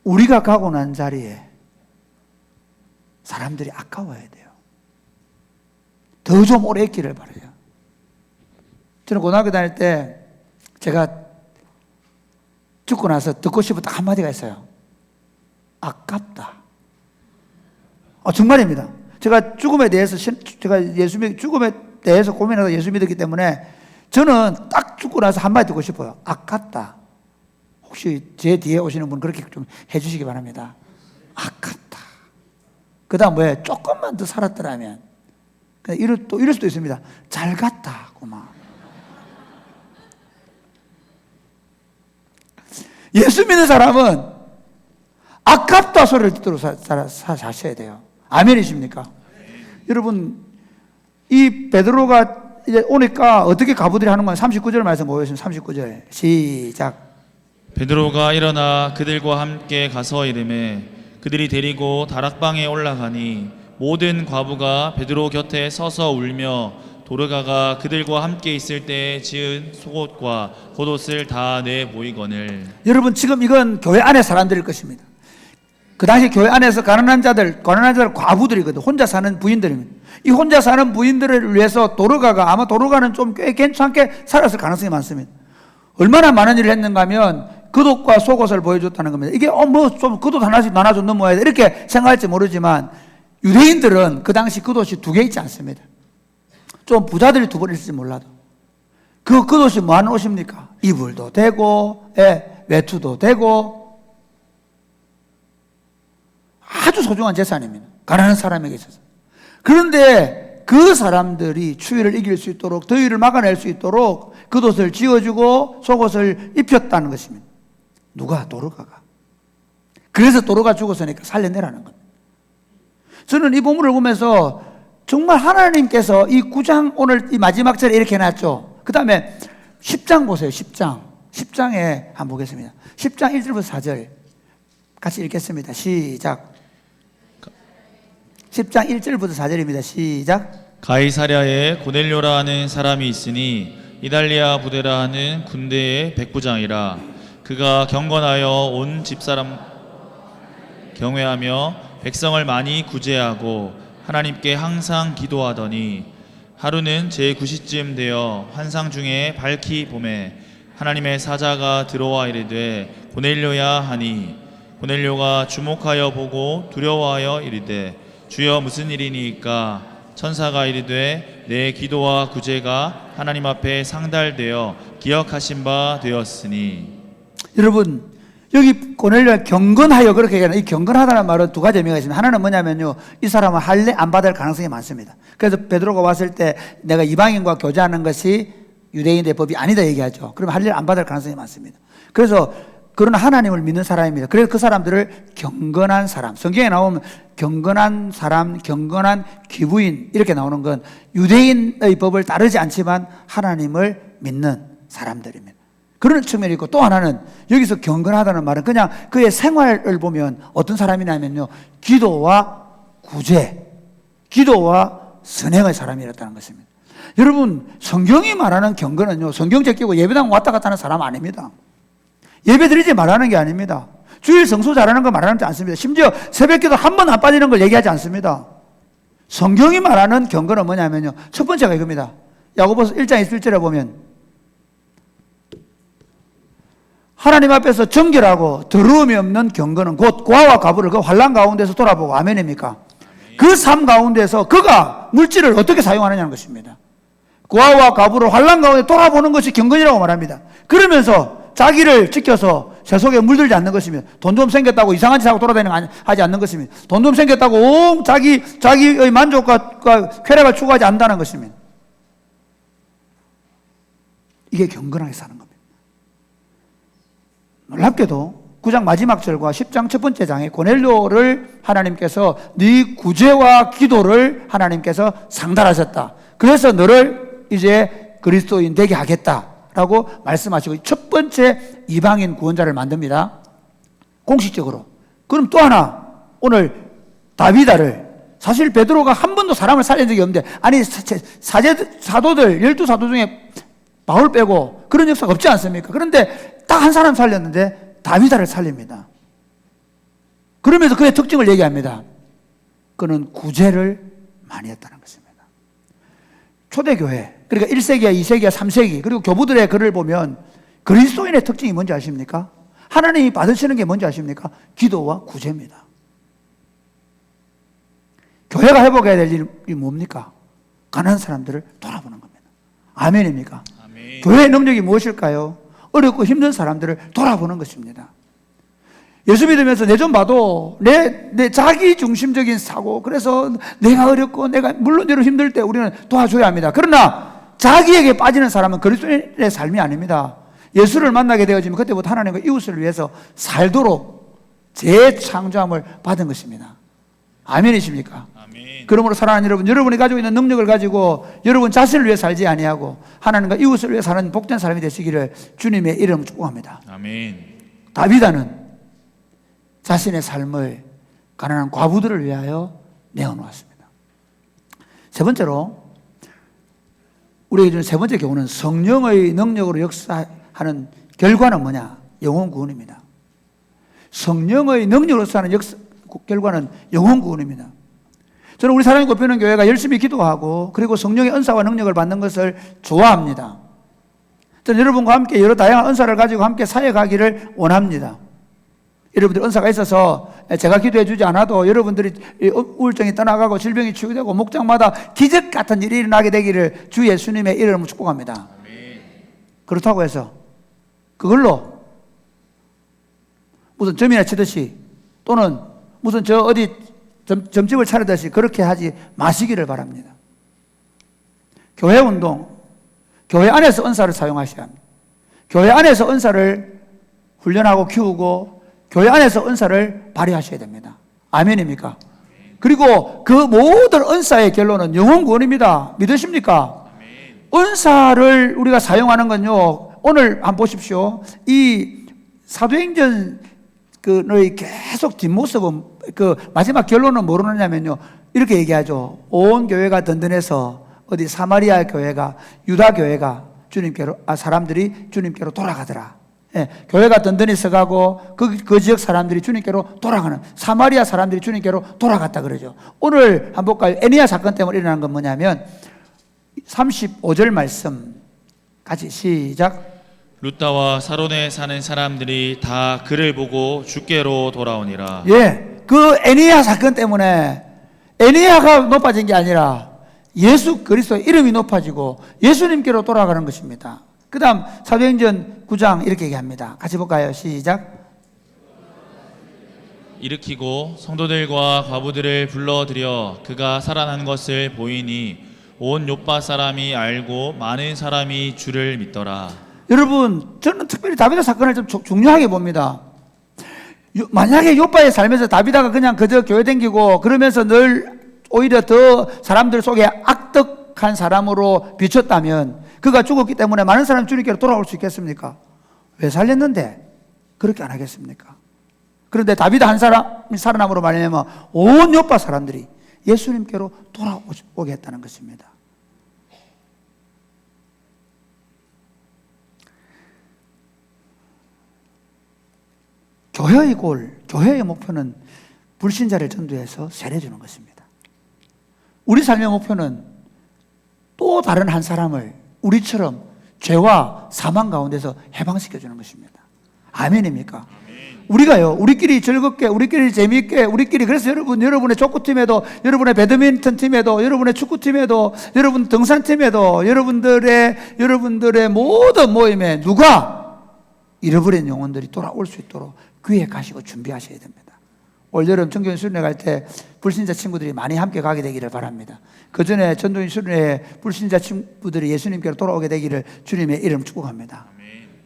우리가 가고 난 자리에 사람들이 아까워야 돼요. 더 좀 오래 있기를 바라요. 저는 고등학교 다닐 때 제가 죽고 나서 듣고 싶었던 한마디가 있어요. 아깝다. 정말입니다. 제가 죽음에 대해서 고민하다 예수 믿었기 때문에 저는 딱 죽고 나서 한마디 듣고 싶어요. 아깝다. 혹시 제 뒤에 오시는 분 그렇게 좀 해주시기 바랍니다. 아깝다. 그 다음 뭐예요? 조금만 더 살았더라면. 이럴 수도 있습니다. 잘 갔다. 고마. 예수 믿는 사람은 아깝다 소리를 듣도록 사셔야 돼요. 아멘이십니까? 여러분, 이 베드로가 이제 오니까 어떻게 가부들이 하는 거예요? 39절 말씀 보여주시면 39절 시작. 베드로가 일어나 그들과 함께 가서 이르매 그들이 데리고 다락방에 올라가니 모든 과부가 베드로 곁에 서서 울며 도르가가 그들과 함께 있을 때 지은 속옷과 겉옷을 다 내 보이거늘. 여러분, 지금 이건 교회 안에 사람들일 것입니다. 그 당시 교회 안에서 가난한 자들 과부들이거든. 혼자 사는 부인들입니다. 이 혼자 사는 부인들을 위해서 아마 도르가는 좀 꽤 괜찮게 살았을 가능성이 많습니다. 얼마나 많은 일을 했는가 하면 겉옷과 속옷을 보여줬다는 겁니다. 이게 좀 겉옷 하나씩 나눠서 넘어야 돼 이렇게 생각할지 모르지만 유대인들은 그 당시 겉옷이 2개 있지 않습니다. 좀 부자들이 2번 있을지 몰라도 그 겉옷이 뭐 하는 옷입니까? 이불도 되고 외투도 되고 아주 소중한 재산입니다. 가난한 사람에게 있어서. 그런데 그 사람들이 추위를 이길 수 있도록, 더위를 막아낼 수 있도록 겉옷을 지어주고 속옷을 입혔다는 것입니다. 누가? 도르가가. 그래서 도르가 죽었으니까 살려내라는 겁니다. 저는 이 본문을 보면서 정말 하나님께서 이 9장 오늘 이 마지막 절에 이렇게 해놨죠. 그 다음에 10장 보세요. 10장에 한번 보겠습니다. 10장 1절부터 4절 같이 읽겠습니다. 시작. 10장 1절부터 4절입니다. 시작. 가이사랴에 고넬료라 하는 사람이 있으니 이달리아 부대라 하는 군대의 백부장이라. 그가 경건하여 온 집사람 경외하며 백성을 많이 구제하고 하나님께 항상 기도하더니 하루는 제9시쯤 되어 환상 중에 밝히 보매 하나님의 사자가 들어와 이르되 고넬료야 하니 고넬료가 주목하여 보고 두려워하여 이르되 주여 무슨 일이니까? 천사가 이르되 내 기도와 구제가 하나님 앞에 상달되어 기억하신 바 되었으니. 여러분, 여기 고넬료가 경건하여 그렇게 얘기하는 이 경건하다는 말은 2가지 의미가 있습니다. 하나는 뭐냐면요, 이 사람은 할례 안 받을 가능성이 많습니다. 그래서 베드로가 왔을 때 내가 이방인과 교제하는 것이 유대인의 법이 아니다 얘기하죠. 그러면 할례를 안 받을 가능성이 많습니다. 그래서 그러나 하나님을 믿는 사람입니다. 그래서 그 사람들을 경건한 사람, 성경에 나오면 경건한 사람, 경건한 귀부인 이렇게 나오는 건 유대인의 법을 따르지 않지만 하나님을 믿는 사람들입니다. 그런 측면이 있고, 또 하나는 여기서 경건하다는 말은 그냥 그의 생활을 보면 어떤 사람이냐면요, 기도와 구제, 기도와 선행의 사람이었다는 것입니다. 여러분, 성경이 말하는 경건은요, 성경 제끼고 예배당 왔다 갔다 하는 사람 아닙니다. 예배 드리지 말라는 게 아닙니다. 주일 성수 잘하는 거 말하지 않습니다. 심지어 새벽기도 한 번 안 빠지는 걸 얘기하지 않습니다. 성경이 말하는 경건은 뭐냐면요, 첫 번째가 이겁니다. 야고보서 1장 21절에 보면 하나님 앞에서 정결하고 더러움이 없는 경건은 곧 고아와 과부를 그 환난 가운데서 돌아보고, 아멘입니까? 그 삶 가운데서 그가 물질을 어떻게 사용하느냐는 것입니다. 고아와 과부를 환난 가운데 돌아보는 것이 경건이라고 말합니다. 그러면서 자기를 지켜서 세속에 물들지 않는 것이며, 돈 좀 생겼다고 이상한 짓 하고 돌아다니는 거 하지 않는 것입니다. 돈 좀 생겼다고 온 자기의 만족과 쾌락을 추구하지 않는다는 것입니다. 이게 경건하게 사는 겁니다. 놀랍게도 9장 마지막 절과 10장 첫 번째 장에 고넬료를 하나님께서 네 구제와 기도를 하나님께서 상달하셨다. 그래서 너를 이제 그리스도인 되게 하겠다라고 말씀하시고 첫 번째 이방인 구원자를 만듭니다. 공식적으로. 그럼 또 하나 오늘 다비다를 사실 베드로가 한 번도 사람을 살린 적이 없는데 아니 사도들 12사도 중에 바울 빼고 그런 역사가 없지 않습니까? 그런데 딱 한 사람 살렸는데 다비다를 살립니다. 그러면서 그의 특징을 얘기합니다. 그는 구제를 많이 했다는 것입니다. 초대교회, 그러니까 1세기야 2세기야 3세기 그리고 교부들의 글을 보면 그리스도인의 특징이 뭔지 아십니까? 하나님이 받으시는 게 뭔지 아십니까? 기도와 구제입니다. 교회가 회복해야 될 일이 뭡니까? 가난한 사람들을 돌아보는 겁니다. 아멘입니까? 아멘. 교회의 능력이 무엇일까요? 어렵고 힘든 사람들을 돌아보는 것입니다. 예수 믿으면서 내 좀 봐도 내 자기 중심적인 사고, 그래서 내가 어렵고 물론 여러분 힘들 때 우리는 도와줘야 합니다. 그러나 자기에게 빠지는 사람은 그리스도인의 삶이 아닙니다. 예수를 만나게 되어지면 그때부터 하나님과 이웃을 위해서 살도록 재창조함을 받은 것입니다. 아멘이십니까? 아멘. 그러므로 사랑하는 여러분, 여러분이 가지고 있는 능력을 가지고 여러분 자신을 위해 살지 아니하고 하나님과 이웃을 위해 사는 복된 사람이 되시기를 주님의 이름으로 축복합니다. 아멘. 다비다는 자신의 삶을 가난한 과부들을 위하여 내어놓았습니다. 세 번째로 우리에게 주는 세 번째 교훈은 성령의 능력으로 역사하는 결과는 뭐냐? 영혼 구원입니다. 성령의 능력으로서 하는 결과는 영혼 구원입니다. 저는 우리 사랑의 꽃피우는 교회가 열심히 기도하고 그리고 성령의 은사와 능력을 받는 것을 좋아합니다. 저는 여러분과 함께 여러 다양한 은사를 가지고 함께 사역하기를 원합니다. 여러분들 은사가 있어서 제가 기도해 주지 않아도 여러분들이 우울증이 떠나가고 질병이 치유되고 목장마다 기적 같은 일이 일어나게 되기를 주 예수님의 이름으로 축복합니다. 그렇다고 해서 그걸로 무슨 점이나 치듯이 또는 무슨 어디 점집을 차리듯이 그렇게 하지 마시기를 바랍니다. 교회 운동, 교회 안에서 은사를 사용하셔야 합니다. 교회 안에서 은사를 훈련하고 키우고 교회 안에서 은사를 발휘하셔야 됩니다. 아멘입니까? 그리고 그 모든 은사의 결론은 영혼 구원입니다. 믿으십니까? 은사를 우리가 사용하는 건요, 오늘 한번 보십시오. 이 사도행전 너희 계속 뒷모습은 마지막 결론은 뭐로느냐면요, 이렇게 얘기하죠. 온 교회가 든든해서 어디 사마리아 교회가, 유다 교회가 주님께로, 사람들이 주님께로 돌아가더라. 예, 교회가 든든히 서가고 그 지역 사람들이 주님께로 돌아가는, 사마리아 사람들이 주님께로 돌아갔다 그러죠. 오늘 한번 볼까요? 에니야 사건 때문에 일어난 건 뭐냐면 35절 말씀 같이 시작. 루다와 사론에 사는 사람들이 다 그를 보고 주께로 돌아오니라. 예, 그 에니야 사건 때문에 에니야가 높아진 게 아니라 예수 그리스도의 이름이 높아지고 예수님께로 돌아가는 것입니다. 그 다음 사도행전 9장 이렇게 얘기합니다. 같이 볼까요? 시작. 일으키고 성도들과 과부들을 불러들여 그가 살아난 것을 보이니 온 요파 사람이 알고 많은 사람이 주를 믿더라. 여러분, 저는 특별히 다비다 사건을 좀 중요하게 봅니다. 만약에 요파의 삶에서 다비다가 그냥 그저 교회 댕기고 그러면서 늘 오히려 더 사람들 속에 악덕한 사람으로 비쳤다면, 그가 죽었기 때문에 많은 사람이 주님께로 돌아올 수 있겠습니까? 왜 살렸는데 그렇게 안 하겠습니까? 그런데 다비다 한 사람이 살아남으로 말하면 온 요파 사람들이 예수님께로 돌아오게 했다는 것입니다. 교회의 골, 교회의 목표는 불신자를 전도해서 세례주는 것입니다. 우리 삶의 목표는 또 다른 한 사람을 우리처럼 죄와 사망 가운데서 해방시켜주는 것입니다. 아멘입니까? 우리가요, 우리끼리 즐겁게, 우리끼리 재미있게, 우리끼리, 그래서 여러분의 족구팀에도, 여러분의 배드민턴 팀에도, 여러분의 축구팀에도, 여러분 등산팀에도, 여러분들의 모든 모임에 누가 잃어버린 영혼들이 돌아올 수 있도록 귀에 가시고 준비하셔야 됩니다. 올 여름 전교인 수련회 갈 때 불신자 친구들이 많이 함께 가게 되기를 바랍니다. 그 전에 전도인 수련회에 불신자 친구들이 예수님께로 돌아오게 되기를 주님의 이름 축복합니다.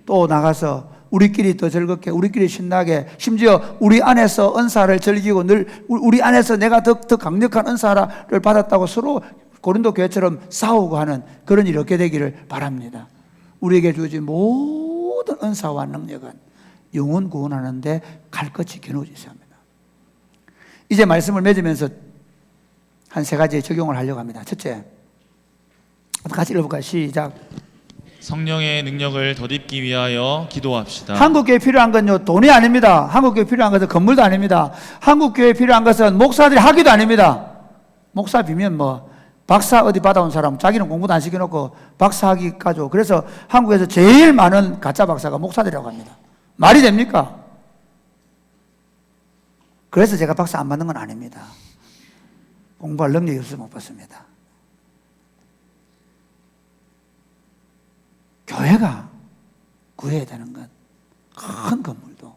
또 나가서 우리끼리 더 즐겁게, 우리끼리 신나게, 심지어 우리 안에서 은사를 즐기고 늘 우리 안에서 내가 더 강력한 은사를 받았다고 서로 고린도 교회처럼 싸우고 하는 그런 일이 없게 되기를 바랍니다. 우리에게 주어진 모든 은사와 능력은 영혼 구원하는데 칼같이 겨누어져 있어야 합니다. 이제 말씀을 맺으면서 한 세 가지 적용을 하려고 합니다. 첫째, 같이 읽어볼까요? 시작. 성령의 능력을 덧입기 위하여 기도합시다. 한국교회에 필요한 건요, 돈이 아닙니다. 한국교회에 필요한 것은 건물도 아닙니다. 한국교회에 필요한 것은 목사들이 학위도 아닙니다. 목사 비면 박사 어디 받아온 사람, 자기는 공부도 안 시켜놓고 박사 학위 가지고, 그래서 한국에서 제일 많은 가짜 박사가 목사들이라고 합니다. 말이 됩니까? 그래서 제가 박사 안 받는 건 아닙니다. 공부할 능력이 없어서 못 받습니다. 교회가 구해야 되는 건 큰 건물도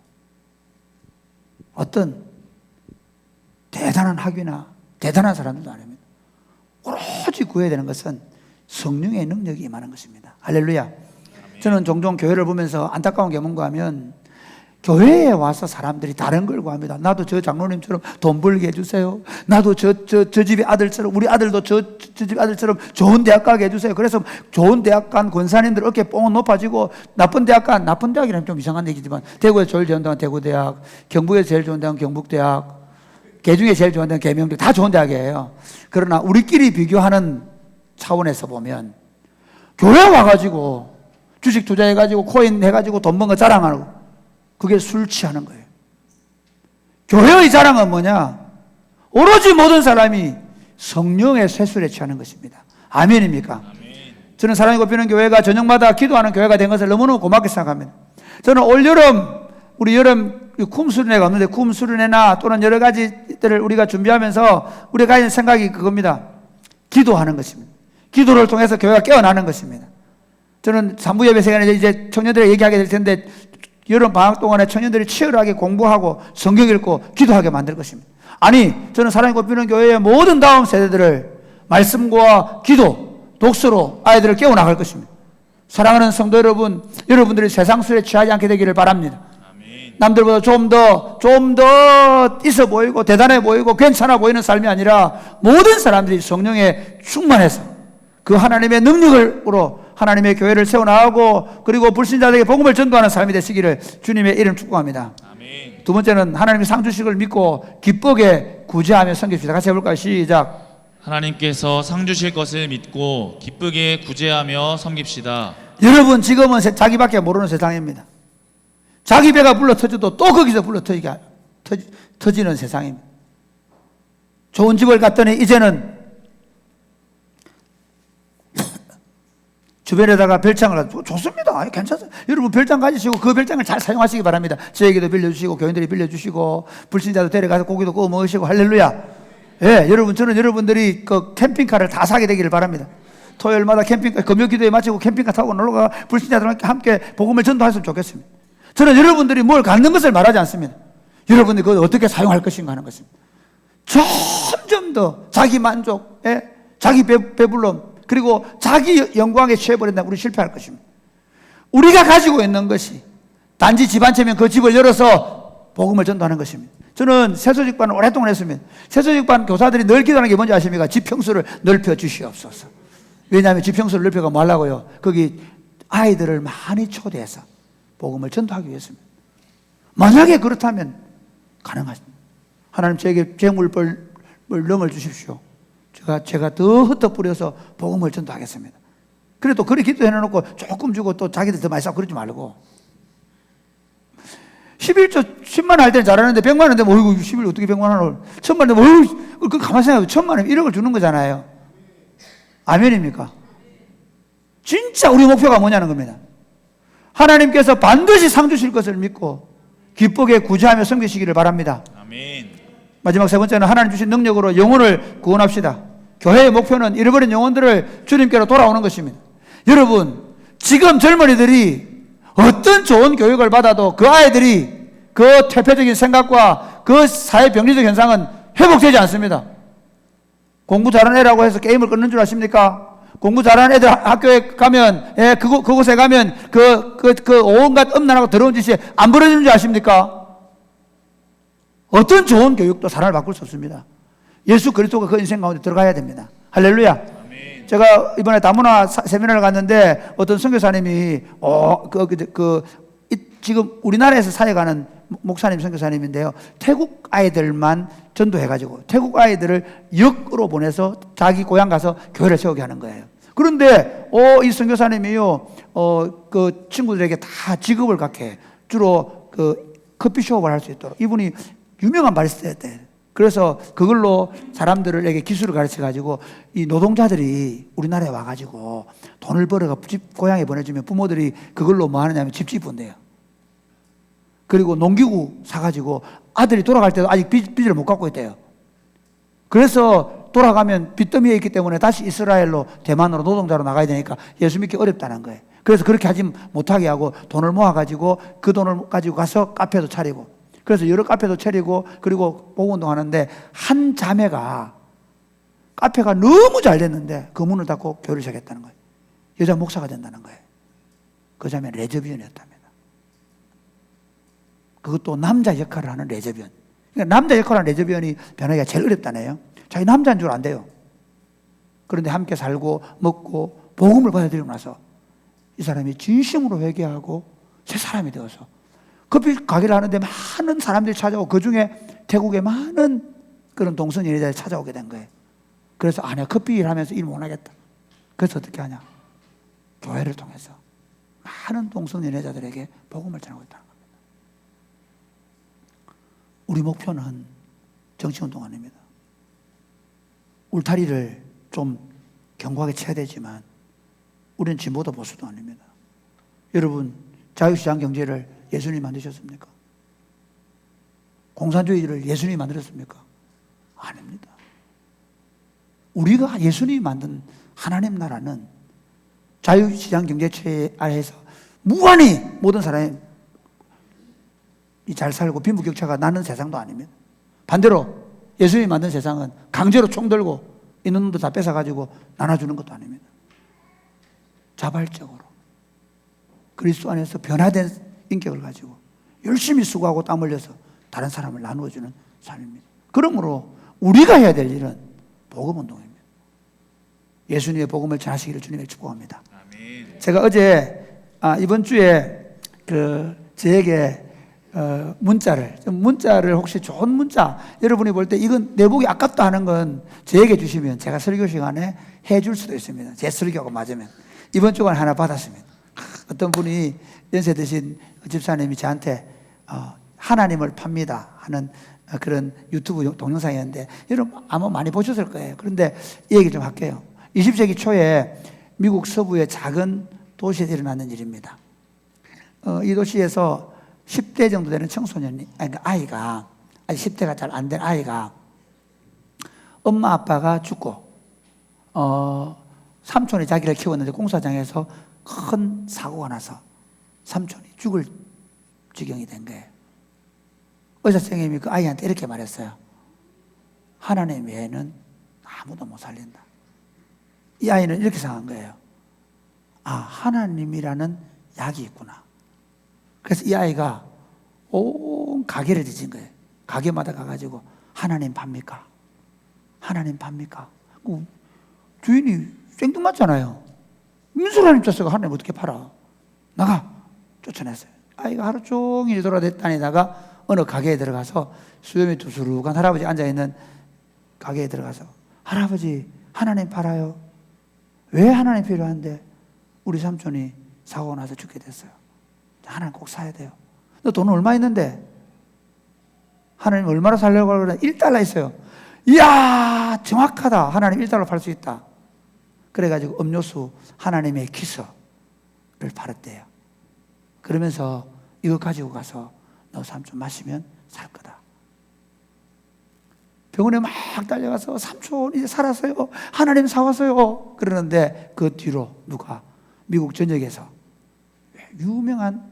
어떤 대단한 학위나 대단한 사람들도 아닙니다. 오로지 구해야 되는 것은 성령의 능력이 임하는 것입니다. 할렐루야. 저는 종종 교회를 보면서 안타까운 게 뭔가 하면 교회에 와서 사람들이 다른 걸 구합니다. 나도 저 장로님처럼 돈 벌게 해주세요. 나도 저 집의 아들처럼, 우리 아들도 저 집의 아들처럼 좋은 대학 가게 해주세요. 그래서 좋은 대학 간 권사님들 어깨 뽕은 높아지고, 나쁜 대학이라면 좀 이상한 얘기지만, 대구에서 제일 좋은 대학은 대구대학, 경북에서 제일 좋은 대학은 경북대학, 개중에 제일 좋은 대학은 계명대, 다 좋은 대학이에요. 그러나 우리끼리 비교하는 차원에서 보면 교회 와가지고 주식 투자해가지고 코인 해가지고 돈 번 거 자랑하고, 그게 술 취하는 거예요. 교회의 자랑은 뭐냐? 오로지 모든 사람이 성령의 쇠술에 취하는 것입니다. 아멘입니까? 아멘. 저는 사랑이 곱히는 교회가 저녁마다 기도하는 교회가 된 것을 너무너무 고맙게 생각합니다. 저는 올여름, 우리 여름 쿰수련회가 없는데 쿰수련회나 또는 여러 가지들을 우리가 준비하면서 우리가 가진 생각이 그겁니다. 기도하는 것입니다. 기도를 통해서 교회가 깨어나는 것입니다. 저는 3부 예배 시간에 이제 청년들에게 얘기하게 될 텐데, 여름 방학 동안에 청년들이 치열하게 공부하고 성경 읽고 기도하게 만들 것입니다. 아니, 저는 사랑이 곱히는 교회의 모든 다음 세대들을 말씀과 기도, 독서로 아이들을 깨워나갈 것입니다. 사랑하는 성도 여러분, 여러분들이 세상 술에 취하지 않게 되기를 바랍니다. 아멘. 남들보다 좀 더 있어 보이고 대단해 보이고 괜찮아 보이는 삶이 아니라, 모든 사람들이 성령에 충만해서 그 하나님의 능력으로 하나님의 교회를 세워나가고, 그리고 불신자들에게 복음을 전도하는 삶이 되시기를 주님의 이름 축복합니다. 아멘. 두 번째는 하나님의 상주식을 믿고 기쁘게 구제하며 섬깁시다. 같이 해볼까요? 시작. 하나님께서 상 주실 것을 믿고 기쁘게 구제하며 섬깁시다. 여러분, 지금은 자기밖에 모르는 세상입니다. 자기 배가 불러 터져도 또 거기서 불러 터지는 세상입니다. 좋은 집을 갔더니 이제는 주변에다가 별장을 가지고, 좋습니다. 괜찮습니다. 여러분 별장 가지시고 그 별장을 잘 사용하시기 바랍니다. 저에게도 빌려주시고 교인들이 빌려주시고 불신자도 데려가서 고기도 구워 먹으시고, 할렐루야. 예, 여러분, 저는 여러분들이 그 캠핑카를 다 사게 되기를 바랍니다. 토요일마다 캠핑카, 금요 기도에 마치고 캠핑카 타고 놀러가 불신자들과 함께 복음을 전도했으면 좋겠습니다. 저는 여러분들이 뭘 갖는 것을 말하지 않습니다. 여러분들이 그걸 어떻게 사용할 것인가 하는 것입니다. 점점 더 자기 만족, 자기 배불름, 그리고 자기 영광에 취해버린다면 우리 실패할 것입니다. 우리가 가지고 있는 것이 단지 집 한 채면 그 집을 열어서 복음을 전도하는 것입니다. 저는 세소직반을 오랫동안 했습니다. 세소직반 교사들이 늘 기도하는 게 뭔지 아십니까? 지평수를 넓혀 주시옵소서. 왜냐하면 지평수를 넓혀가 뭐 하려고요? 거기 아이들을 많이 초대해서 복음을 전도하기 위해서입니다. 만약에 그렇다면 가능하십니다. 하나님 저에게 재물벌령을 주십시오. 제가 더 흩어 뿌려서 복음을 전도하겠습니다. 그래도 그렇게 기도해놓고 조금 주고 또 자기들 더 많이 쌓고 그러지 말고. 11조 10만 할 때는 잘하는데 100만 원 되면 어이구 11 어떻게 100만 원을 1000만 되면 어이구 그 가만히 생각해보면 1000만 원 1억을 주는 거잖아요. 아멘입니까? 진짜 우리 목표가 뭐냐는 겁니다. 하나님께서 반드시 상 주실 것을 믿고 기쁘게 구제하며 섬기시기를 바랍니다. 아멘. 마지막 세 번째는 하나님 주신 능력으로 영혼을 구원합시다. 교회의 목표는 잃어버린 영혼들을 주님께로 돌아오는 것입니다. 여러분, 지금 젊은이들이 어떤 좋은 교육을 받아도 그 아이들이 그 퇴폐적인 생각과 그 사회병리적 현상은 회복되지 않습니다. 공부 잘하는 애라고 해서 게임을 끊는 줄 아십니까? 공부 잘하는 애들 학교에 가면, 예, 그곳에 가면 온갖 음란하고 더러운 짓이 안 벌어지는 줄 아십니까? 어떤 좋은 교육도 사람을 바꿀 수 없습니다. 예수 그리스도가 그 인생 가운데 들어가야 됩니다. 할렐루야. 제가 이번에 다문화 세미나를 갔는데 어떤 선교사님이 지금 우리나라에서 사역하는 목사님 선교사님인데요. 태국 아이들만 전도해가지고 태국 아이들을 역으로 보내서 자기 고향 가서 교회를 세우게 하는 거예요. 그런데 이 선교사님이요, 그 친구들에게 다 직업을 갖게 주로 그 커피숍을 할 수 있도록 이분이 유명한 바리스타였대요. 그래서 그걸로 사람들에게 기술을 가르쳐가지고 이 노동자들이 우리나라에 와가지고 돈을 벌어가 집 고향에 보내주면 부모들이 그걸로 뭐 하느냐면 집 짓본대요. 그리고 농기구 사가지고 아들이 돌아갈 때도 아직 빚을 못 갚고 있대요. 그래서 돌아가면 빚더미에 있기 때문에 다시 이스라엘로 대만으로 노동자로 나가야 되니까 예수 믿기 어렵다는 거예요. 그래서 그렇게 하지 못하게 하고 돈을 모아가지고 그 돈을 가지고 가서 카페도 차리고 그래서 여러 카페도 차리고 그리고 복음운동 하는데 한 자매가 카페가 너무 잘 됐는데 그 문을 닫고 교회를 시작했다는 거예요. 여자 목사가 된다는 거예요. 그 자매는 레즈비언이었답니다. 그것도 남자 역할을 하는 레즈비언. 그러니까 남자 역할을 하는 레즈비언이 변하기가 제일 어렵다네요. 자기 남자인 줄 안 돼요. 그런데 함께 살고 먹고 복음을 받아들이고 나서 이 사람이 진심으로 회개하고 새 사람이 되어서 커피 가게를 하는데 많은 사람들이 찾아오고 그중에 태국에 많은 그런 동성 연애자들이 찾아오게 된 거예요. 그래서 내가 커피 일하면서 일 못하겠다. 그래서 어떻게 하냐? 교회를 통해서 많은 동성 연애자들에게 복음을 전하고 있다는 겁니다. 우리 목표는 정치운동 아닙니다. 울타리를 좀 견고하게 쳐야 되지만 우리는 진보도 보수도 아닙니다. 여러분, 자유시장 경제를 예수님이 만드셨습니까? 공산주의를 예수님이 만들었습니까? 아닙니다. 우리가 예수님이 만든 하나님 나라는 자유시장 경제체 아래에서 무한히 모든 사람이 잘 살고 빈부격차가 나는 세상도 아닙니다. 반대로 예수님이 만든 세상은 강제로 총 들고 있는 놈도 다 뺏어가지고 나눠주는 것도 아닙니다. 자발적으로 그리스도 안에서 변화된 인격을 가지고 열심히 수고하고 땀 흘려서 다른 사람을 나누어주는 삶입니다. 그러므로 우리가 해야 될 일은 복음운동입니다. 예수님의 복음을 전하시기를 주님을 축복합니다. 아멘. 제가 어제 이번 주에 저에게 문자를 혹시 좋은 문자 여러분이 볼 때 이건 내 보기 아깝다 하는 건 저에게 주시면 제가 설교 시간에 해줄 수도 있습니다. 제 설교하고 맞으면. 이번 주간 하나 받았습니다. 어떤 분이 연세 드신 집사님이 저한테 하나님을 팝니다 하는 그런 유튜브 동영상이었는데 여러분 아마 많이 보셨을 거예요. 그런데 이 얘기 좀 할게요. 20세기 초에 미국 서부의 작은 도시에서 일어나는 일입니다. 이 도시에서 10대 정도 되는 청소년이, 아이가, 아직 10대가 잘 안 된 아이가 엄마 아빠가 죽고 삼촌이 자기를 키웠는데 공사장에서 큰 사고가 나서 삼촌이 죽을 지경이 된 거예요. 의사 선생님이 그 아이한테 이렇게 말했어요. 하나님 외에는 아무도 못 살린다. 이 아이는 이렇게 생각한 거예요. 하나님이라는 약이 있구나. 그래서 이 아이가 온 가게를 뒤진 거예요. 가게마다 가가지고 하나님 팝니까? 하나님 팝니까? 주인이 생뚱맞잖아요. 민수라님 자식가 하나님 어떻게 팔아? 나가! 쫓아냈어요. 아이가 하루 종일 돌아다니다가 어느 가게에 들어가서 수염이 두수룩한 할아버지 앉아있는 가게에 들어가서 할아버지 하나님 팔아요? 왜 하나님 필요한데? 우리 삼촌이 사고 나서 죽게 됐어요. 하나님 꼭 사야 돼요. 너 돈 얼마 있는데? 하나님 얼마나 살려고 그러냐? 1달러 있어요. 이야 정확하다. 하나님 1달러 팔 수 있다. 그래가지고 음료수 하나님의 키스를 팔았대요. 그러면서 이거 가지고 가서 너 삼촌 마시면 살 거다. 병원에 막 달려가서 삼촌 이제 살았어요. 하나님 사왔어요. 그러는데 그 뒤로 누가 미국 전역에서 유명한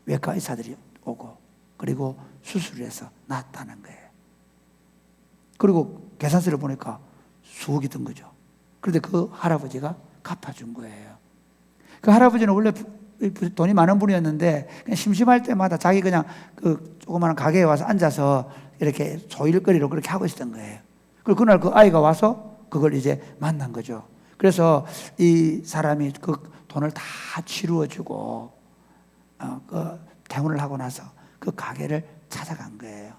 외과 의사들이 오고 그리고 수술을 해서 낫다는 거예요. 그리고 계산서를 보니까 수억이 든 거죠. 그런데 그 할아버지가 갚아준 거예요. 그 할아버지는 원래 돈이 많은 분이었는데 그냥 심심할 때마다 자기 그냥 그 조그마한 가게에 와서 앉아서 이렇게 조일거리로 그렇게 하고 있었던 거예요. 그리고 그날 그 아이가 와서 그걸 이제 만난 거죠. 그래서 이 사람이 그 돈을 다 치루어주고 그 퇴원을 하고 나서 그 가게를 찾아간 거예요.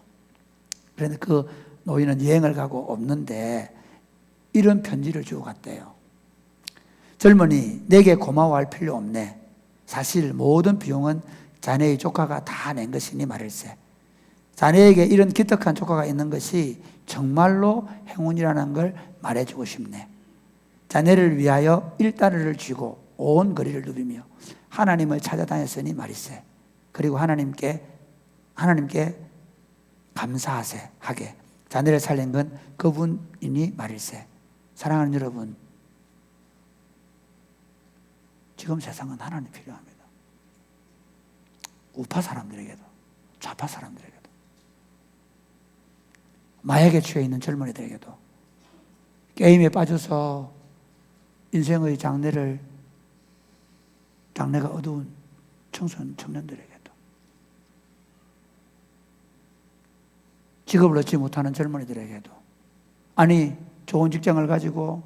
그런데 그 노인은 여행을 가고 없는데 이런 편지를 주고 갔대요. 젊은이, 내게 고마워할 필요 없네. 사실 모든 비용은 자네의 조카가 다 낸 것이니 말일세. 자네에게 이런 기특한 조카가 있는 것이 정말로 행운이라는 걸 말해주고 싶네. 자네를 위하여 1달러를 쥐고 온 거리를 누비며 하나님을 찾아다녔으니 말일세. 그리고 하나님께 감사하세 하게. 자네를 살린 건 그분이니 말일세. 사랑하는 여러분, 지금 세상은 하나님이 필요합니다. 우파 사람들에게도 좌파 사람들에게도 마약에 취해 있는 젊은이들에게도 게임에 빠져서 인생의 장래가 어두운 청년들에게도 직업을 얻지 못하는 젊은이들에게도 아니 좋은 직장을 가지고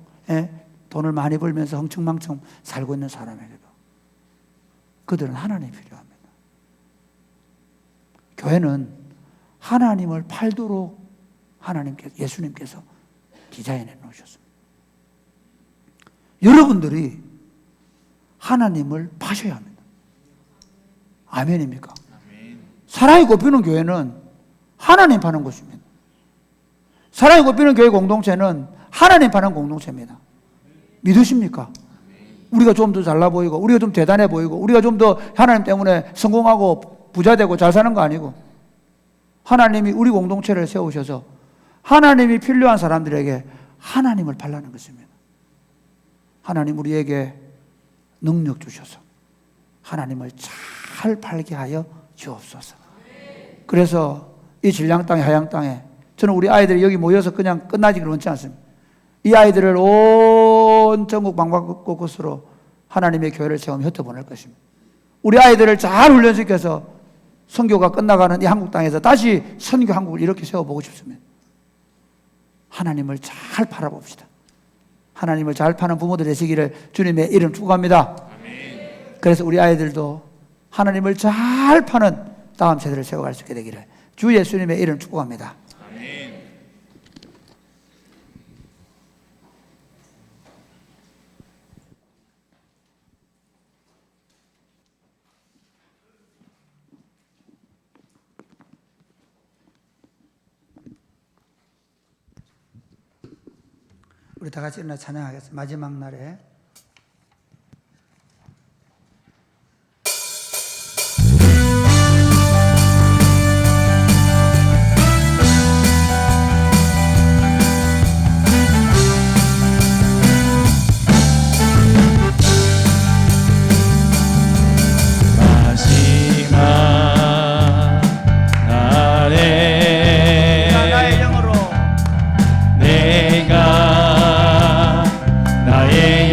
돈을 많이 벌면서 흥청망청 살고 있는 사람에게도 그들은 하나님이 필요합니다. 교회는 하나님을 팔도록 예수님께서 디자인해 놓으셨습니다. 여러분들이 하나님을 파셔야 합니다. 아멘입니까? 사랑이 꼽히는 교회는 하나님 파는 곳입니다. 사랑이 꼽히는 교회 공동체는 하나님 파는 공동체입니다. 믿으십니까? 우리가 좀 더 잘나 보이고 우리가 좀 대단해 보이고 우리가 좀 더 하나님 때문에 성공하고 부자되고 잘 사는 거 아니고 하나님이 우리 공동체를 세우셔서 하나님이 필요한 사람들에게 하나님을 팔라는 것입니다. 하나님 우리에게 능력 주셔서 하나님을 잘 팔게 하여 주옵소서. 그래서 이 진량 땅에 하양 땅에 저는 우리 아이들이 여기 모여서 그냥 끝나지를 원치 않습니다. 이 아이들을 온 전국 방방곳곳으로 하나님의 교회를 세우며 흩어보낼 것입니다. 우리 아이들을 잘 훈련시켜서 선교가 끝나가는 이 한국 땅에서 다시 선교 한국을 이렇게 세워보고 싶습니다. 하나님을 잘 팔아봅시다. 하나님을 잘 파는 부모들 되시기를 주님의 이름 축복합니다. 그래서 우리 아이들도 하나님을 잘 파는 다음 세대를 세워갈 수 있게 되기를 주 예수님의 이름 축복합니다. 우리 다 같이 일어나 찬양하겠습니다. 마지막 날에 나의 영으로 나의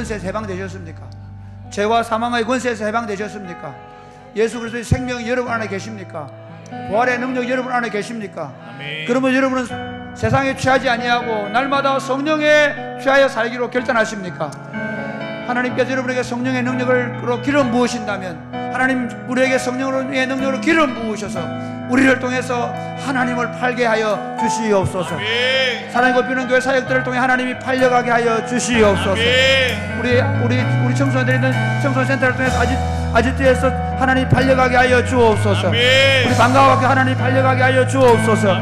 권세에서 해방되셨습니까? 죄와 사망의 권세에서 해방되셨습니까? 예수 그리스도의 생명이 여러분 안에 계십니까? 부활의 능력이 여러분 안에 계십니까? 그러면 여러분은 세상에 취하지 아니하고 날마다 성령에 취하여 살기로 결단하십니까? 하나님께서 여러분에게 성령의 능력을 기름 부으신다면, 하나님 우리에게 성령의 능력으로 기름 부으셔서 우리를 통해서 하나님을 팔게 하여 주시옵소서. 사랑이 곱히는 교회 사역들을 통해 하나님이 팔려가게 하여 주시옵소서. 우리 청소년들이 있는 청소년센터를 통해서 아지트에서 하나님 팔려가게 하여 주옵소서. 우리 방과학교 하나님 팔려가게 하여 주옵소서.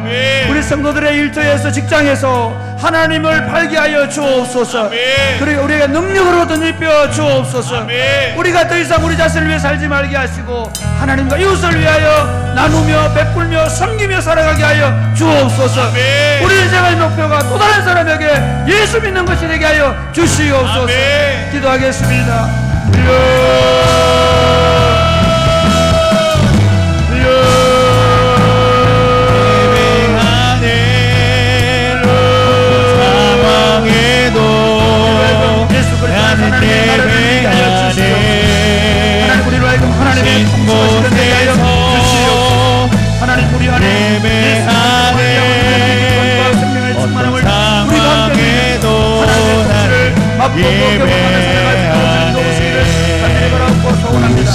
우리 성도들의 일터에서, 직장에서 하나님을 팔게 하여 주옵소서. 그리고 우리에게 능력으로 덧입혀 주옵소서. 우리가 더 이상 우리 자신을 위해 살지 말게 하시고 하나님과 이웃을 위하여 나누며 베풀며 섬기며 살아가게 하여 주옵소서. 우리 인생의 목표가 또 다른 사람에게 예수 믿는 것이 되게 하여 주시옵소서. 기도하겠습니다. 하나님의 통솔을 되게 하여 주시옵소서. 하나님 우리 안에 예수의 생명의 충만함을 우리가 함께 하나님의 통치를 맛보고 경험하며 살아갈 수 있는 도우시기를 간절히 바라고 소원합니다.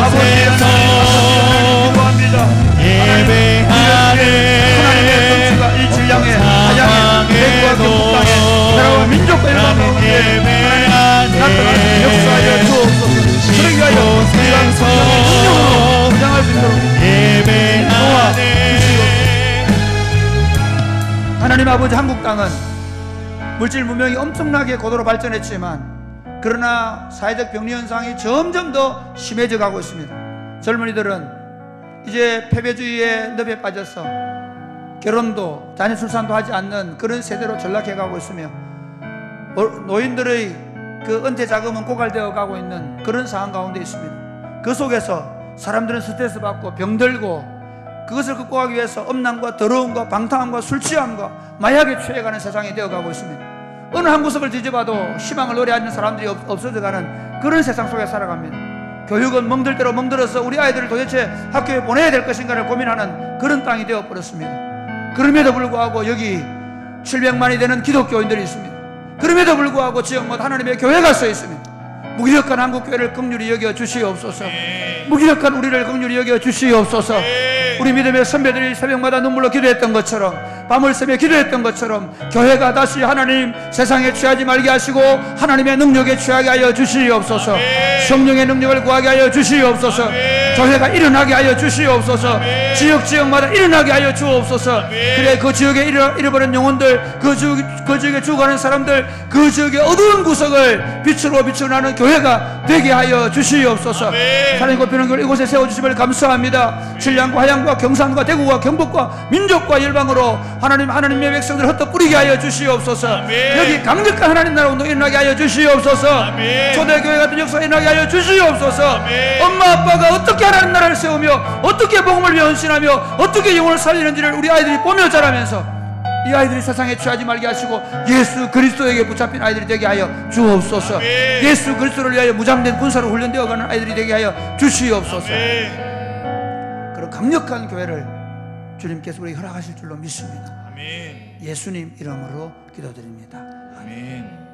아버지의 하나님 기도합니다. 하나님의 통치가 이 질량에 하양에 대구와 경북 땅에 나라와 민족과 일반 가운데 하나님 나타나서 역사하여 주옵소서. 그러기 위하여 우리가 성령의 능력으로 무장할 수 있도록 도와주시옵소서. 하나님 아버지, 한국 땅은 물질 문명이 엄청나게 고도로 발전했지만 그러나 사회적 병리 현상이 점점 더 심해져 가고 있습니다. 젊은이들은 이제 패배주의의 늪에 빠져서 결혼도 자녀 출산도 하지 않는 그런 세대로 전락해 가고 있으며 노인들의 그 은퇴 자금은 고갈되어 가고 있는 그런 상황 가운데 있습니다. 그 속에서 사람들은 스트레스 받고 병들고 그것을 극복하기 위해서 음란과 더러움과 방탕함과 술 취함과 마약에 취해가는 세상이 되어가고 있습니다. 어느 한 구석을 뒤져봐도 희망을 노래하는 사람들이 없어져가는 그런 세상 속에 살아갑니다. 교육은 멍들 대로 멍들어서 우리 아이들을 도대체 학교에 보내야 될 것인가를 고민하는 그런 땅이 되어버렸습니다. 그럼에도 불구하고 여기 700만이 되는 기독교인들이 있습니다. 그럼에도 불구하고 지역마다 하나님의 교회가 써 있습니다. 무기력한 한국교회를 긍휼히 여겨 주시옵소서. 무기력한 우리를 긍휼히 여겨 주시옵소서. 우리 믿음의 선배들이 새벽마다 눈물로 기도했던 것처럼, 밤을 새며 기도했던 것처럼 교회가 다시 하나님 세상에 취하지 말게 하시고 하나님의 능력에 취하게 하여 주시옵소서. 성령의 능력을 구하게 하여 주시옵소서. 교회가 일어나게 하여 주시옵소서. 지역마다 일어나게 하여 주옵소서. 그래 그 지역에 잃어버린 영혼들, 그 지역에 죽어가는 사람들, 그 지역의 어두운 구석을 빛으로 비춰나는 교회가 되게 하여 주시옵소서. 하나님 곱히는 교회 이곳에 세워주심을 감사합니다. 신량과 하양과 경상과 대구와 경북과 민족과 열방으로 하나님의 백성들 흩어 뿌리게 하여 주시옵소서. 여기 강력한 하나님 나라 운동 일어나게 하여 주시옵소서. 초대교회 같은 역사 일어나게 하여 주시옵소서. 엄마 아빠가 어떻게 하나님 나라를 세우며 어떻게 복음을 위해 헌신하며 어떻게 영혼을 살리는지를 우리 아이들이 보며 자라면서 이 아이들이 세상에 취하지 말게 하시고 예수 그리스도에게 붙잡힌 아이들이 되게 하여 주옵소서. 예수 그리스도를 위하여 무장된 군사로 훈련되어가는 아이들이 되게 하여 주시옵소서. 그런 강력한 교회를 주님께서 우리에게 허락하실 줄로 믿습니다. 예수님 이름으로 기도드립니다. 아멘.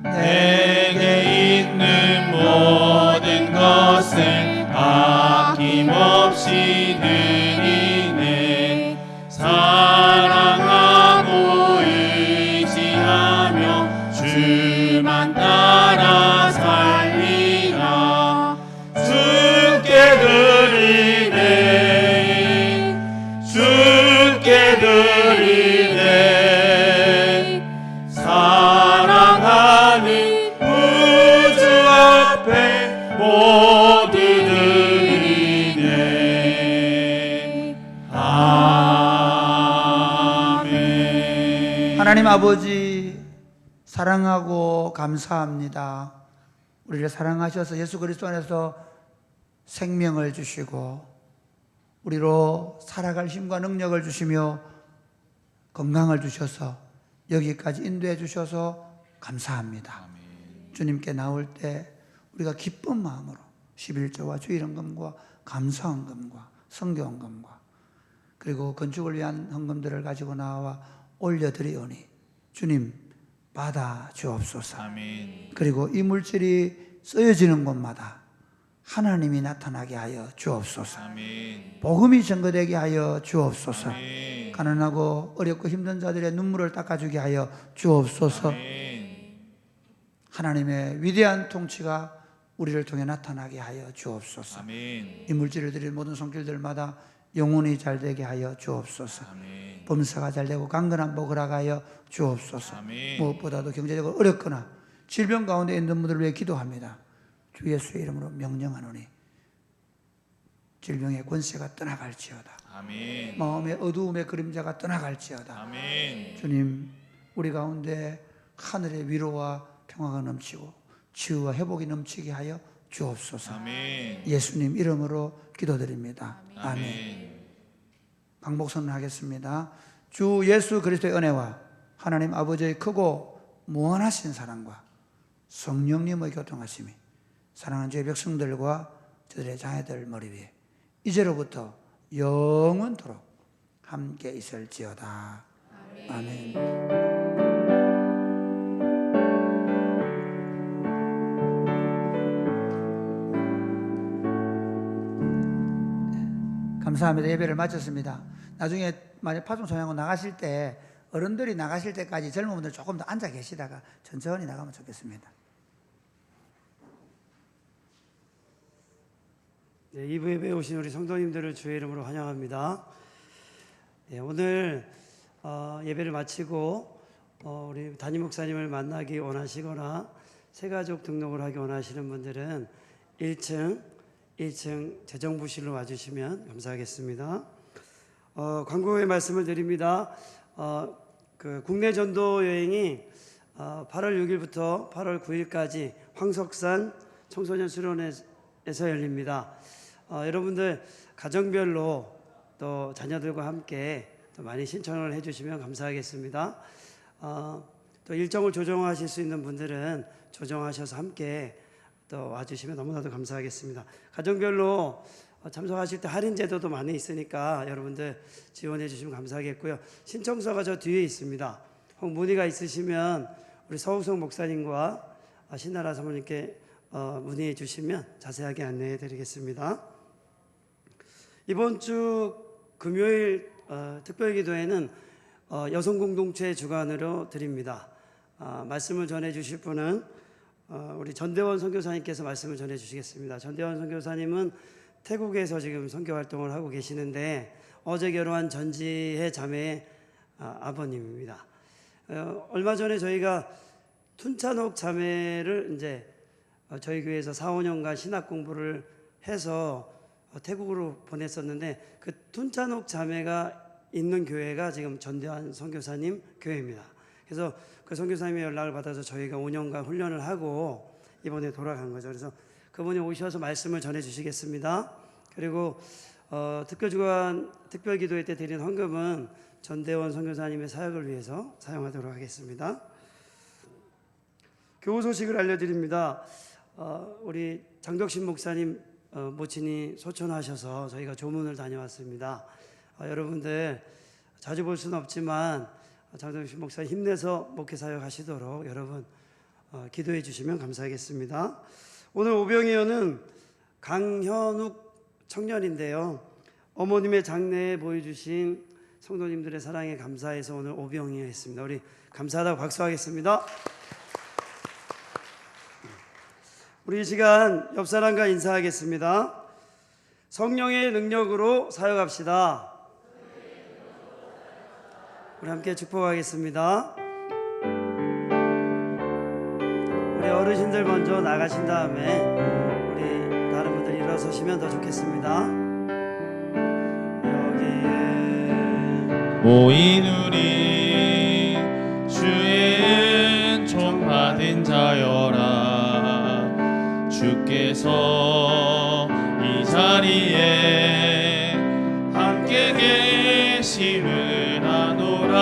내게 있는 모든 것을 아낌없이 드리네. 사랑하고 의지하며 주만 따라 살리라. 주께 드리네. 주께 드리네. 모두 드리네. 아멘. 하나님 아버지 사랑하고 감사합니다. 우리를 사랑하셔서 예수 그리스도 안에서 생명을 주시고 우리로 살아갈 힘과 능력을 주시며 건강을 주셔서 여기까지 인도해 주셔서 감사합니다. 주님께 나올 때 우리가 기쁜 마음으로 11조와 주일헌금과 감사헌금과 성교헌금과 그리고 건축을 위한 헌금들을 가지고 나와 올려드리오니 주님 받아 주옵소서. 아멘. 그리고 이 물질이 쓰여지는 곳마다 하나님이 나타나게 하여 주옵소서. 아멘. 복음이 증거되게 하여 주옵소서. 아멘. 가난하고 어렵고 힘든 자들의 눈물을 닦아주게 하여 주옵소서. 아멘. 하나님의 위대한 통치가 우리를 통해 나타나게 하여 주옵소서. 아멘. 이 물질을 드린 모든 손길들마다 영혼이 잘 되게 하여 주옵소서. 아멘. 범사가 잘 되고 강건한 복을 하여 주옵소서. 아멘. 무엇보다도 경제적으로 어렵거나 질병 가운데 있는 분들을 위해 기도합니다. 주 예수의 이름으로 명령하노니 질병의 권세가 떠나갈지어다. 아멘. 마음의 어두움의 그림자가 떠나갈지어다. 아멘. 주님, 우리 가운데 하늘의 위로와 평화가 넘치고 치유와 회복이 넘치게 하여 주옵소서. 아멘. 예수님 이름으로 기도드립니다. 아멘. 아멘. 방복선언 하겠습니다. 주 예수 그리스도의 은혜와 하나님 아버지의 크고 무한하신 사랑과 성령님의 교통하심이 사랑하는 주의 백성들과 저들의 자녀들 머리 위에 이제로부터 영원토록 함께 있을지어다. 아멘. 감사합니다. 예배를 마쳤습니다. 나중에 만약 파송 찬양하고 나가실 때 어른들이 나가실 때까지 젊은 분들 조금 더 앉아 계시다가 천천히 나가면 좋겠습니다. 네, 2부 예배에 오신 우리 성도님들을 주의 이름으로 환영합니다. 네, 오늘 예배를 마치고 우리 담임 목사님을 만나기 원하시거나 새가족 등록을 하기 원하시는 분들은 1층 재정부실로 와주시면 감사하겠습니다. 광고의 말씀을 드립니다. 그 국내 전도 여행이 8월 6일부터 8월 9일까지 황석산 청소년 수련회에서 열립니다. 여러분들 가정별로 또 자녀들과 함께 또 많이 신청을 해주시면 감사하겠습니다. 또 일정을 조정하실 수 있는 분들은 조정하셔서 함께 또 와주시면 너무나도 감사하겠습니다. 가정별로 참석하실 때 할인 제도도 많이 있으니까 여러분들 지원해 주시면 감사하겠고요. 신청서가 저 뒤에 있습니다. 혹 문의가 있으시면 우리 서우성 목사님과 신나라 사모님께 문의해 주시면 자세하게 안내해 드리겠습니다. 이번 주 금요일 특별기도회는 여성 공동체 주관으로 드립니다. 말씀을 전해 주실 분은 우리 전대원 선교사님께서 말씀을 전해 주시겠습니다. 전대원 선교사님은 태국에서 지금 선교 활동을 하고 계시는데 어제 결혼한 전지혜 자매의 아버님입니다. 얼마 전에 저희가 툰찬옥 자매를 이제 저희 교회에서 4, 5년간 신학 공부를 해서 태국으로 보냈었는데 그 툰찬옥 자매가 있는 교회가 지금 전대환 선교사님 교회입니다. 그래서 그 선교사님의 연락을 받아서 저희가 5년간 훈련을 하고 이번에 돌아간 거죠. 그래서 그분이 오셔서 말씀을 전해 주시겠습니다. 그리고 특별주간 특별기도회 때 드린 헌금은 전대원 선교사님의 사역을 위해서 사용하도록 하겠습니다. 교우 소식을 알려드립니다. 우리 장덕신 목사님 모친이 소천하셔서 저희가 조문을 다녀왔습니다. 여러분들 자주 볼 수는 없지만 장덕신 목사님 힘내서 목회 사역 하시도록 여러분 기도해 주시면 감사하겠습니다. 오늘 오병이어는 강현욱 청년인데요. 어머님의 장래에 보여주신 성도님들의 사랑에 감사해서 오늘 오병이어 했습니다. 우리 감사하다고 박수하겠습니다. 우리 이 시간 옆 사람과 인사하겠습니다. 성령의 능력으로 사역합시다. 우리 함께 축복하겠습니다. 우리 어르신들 먼저 나가신 다음에 우리 다른 분들 일어서시면 더 좋겠습니다. 여기에 모인 우리 주의 은총 받은 자여라. 주께서 이 자리에 은하노라.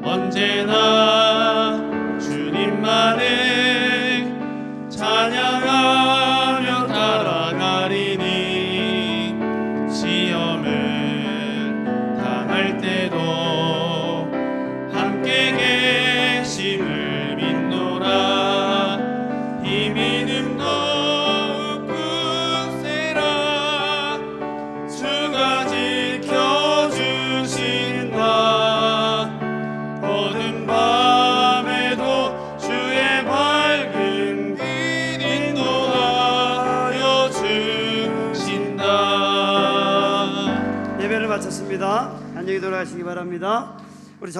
언제나 주님만을 찬양하며 따라가리니 시험을 당할 때도 함께 계심을 믿노라. 이 믿음도 굳세라. 주가 지켜주신다. 어두운 밤에도 주의 밝은 빛 인도하여 주신다. 예배를 마쳤습니다. 안녕히 돌아가시기 바랍니다.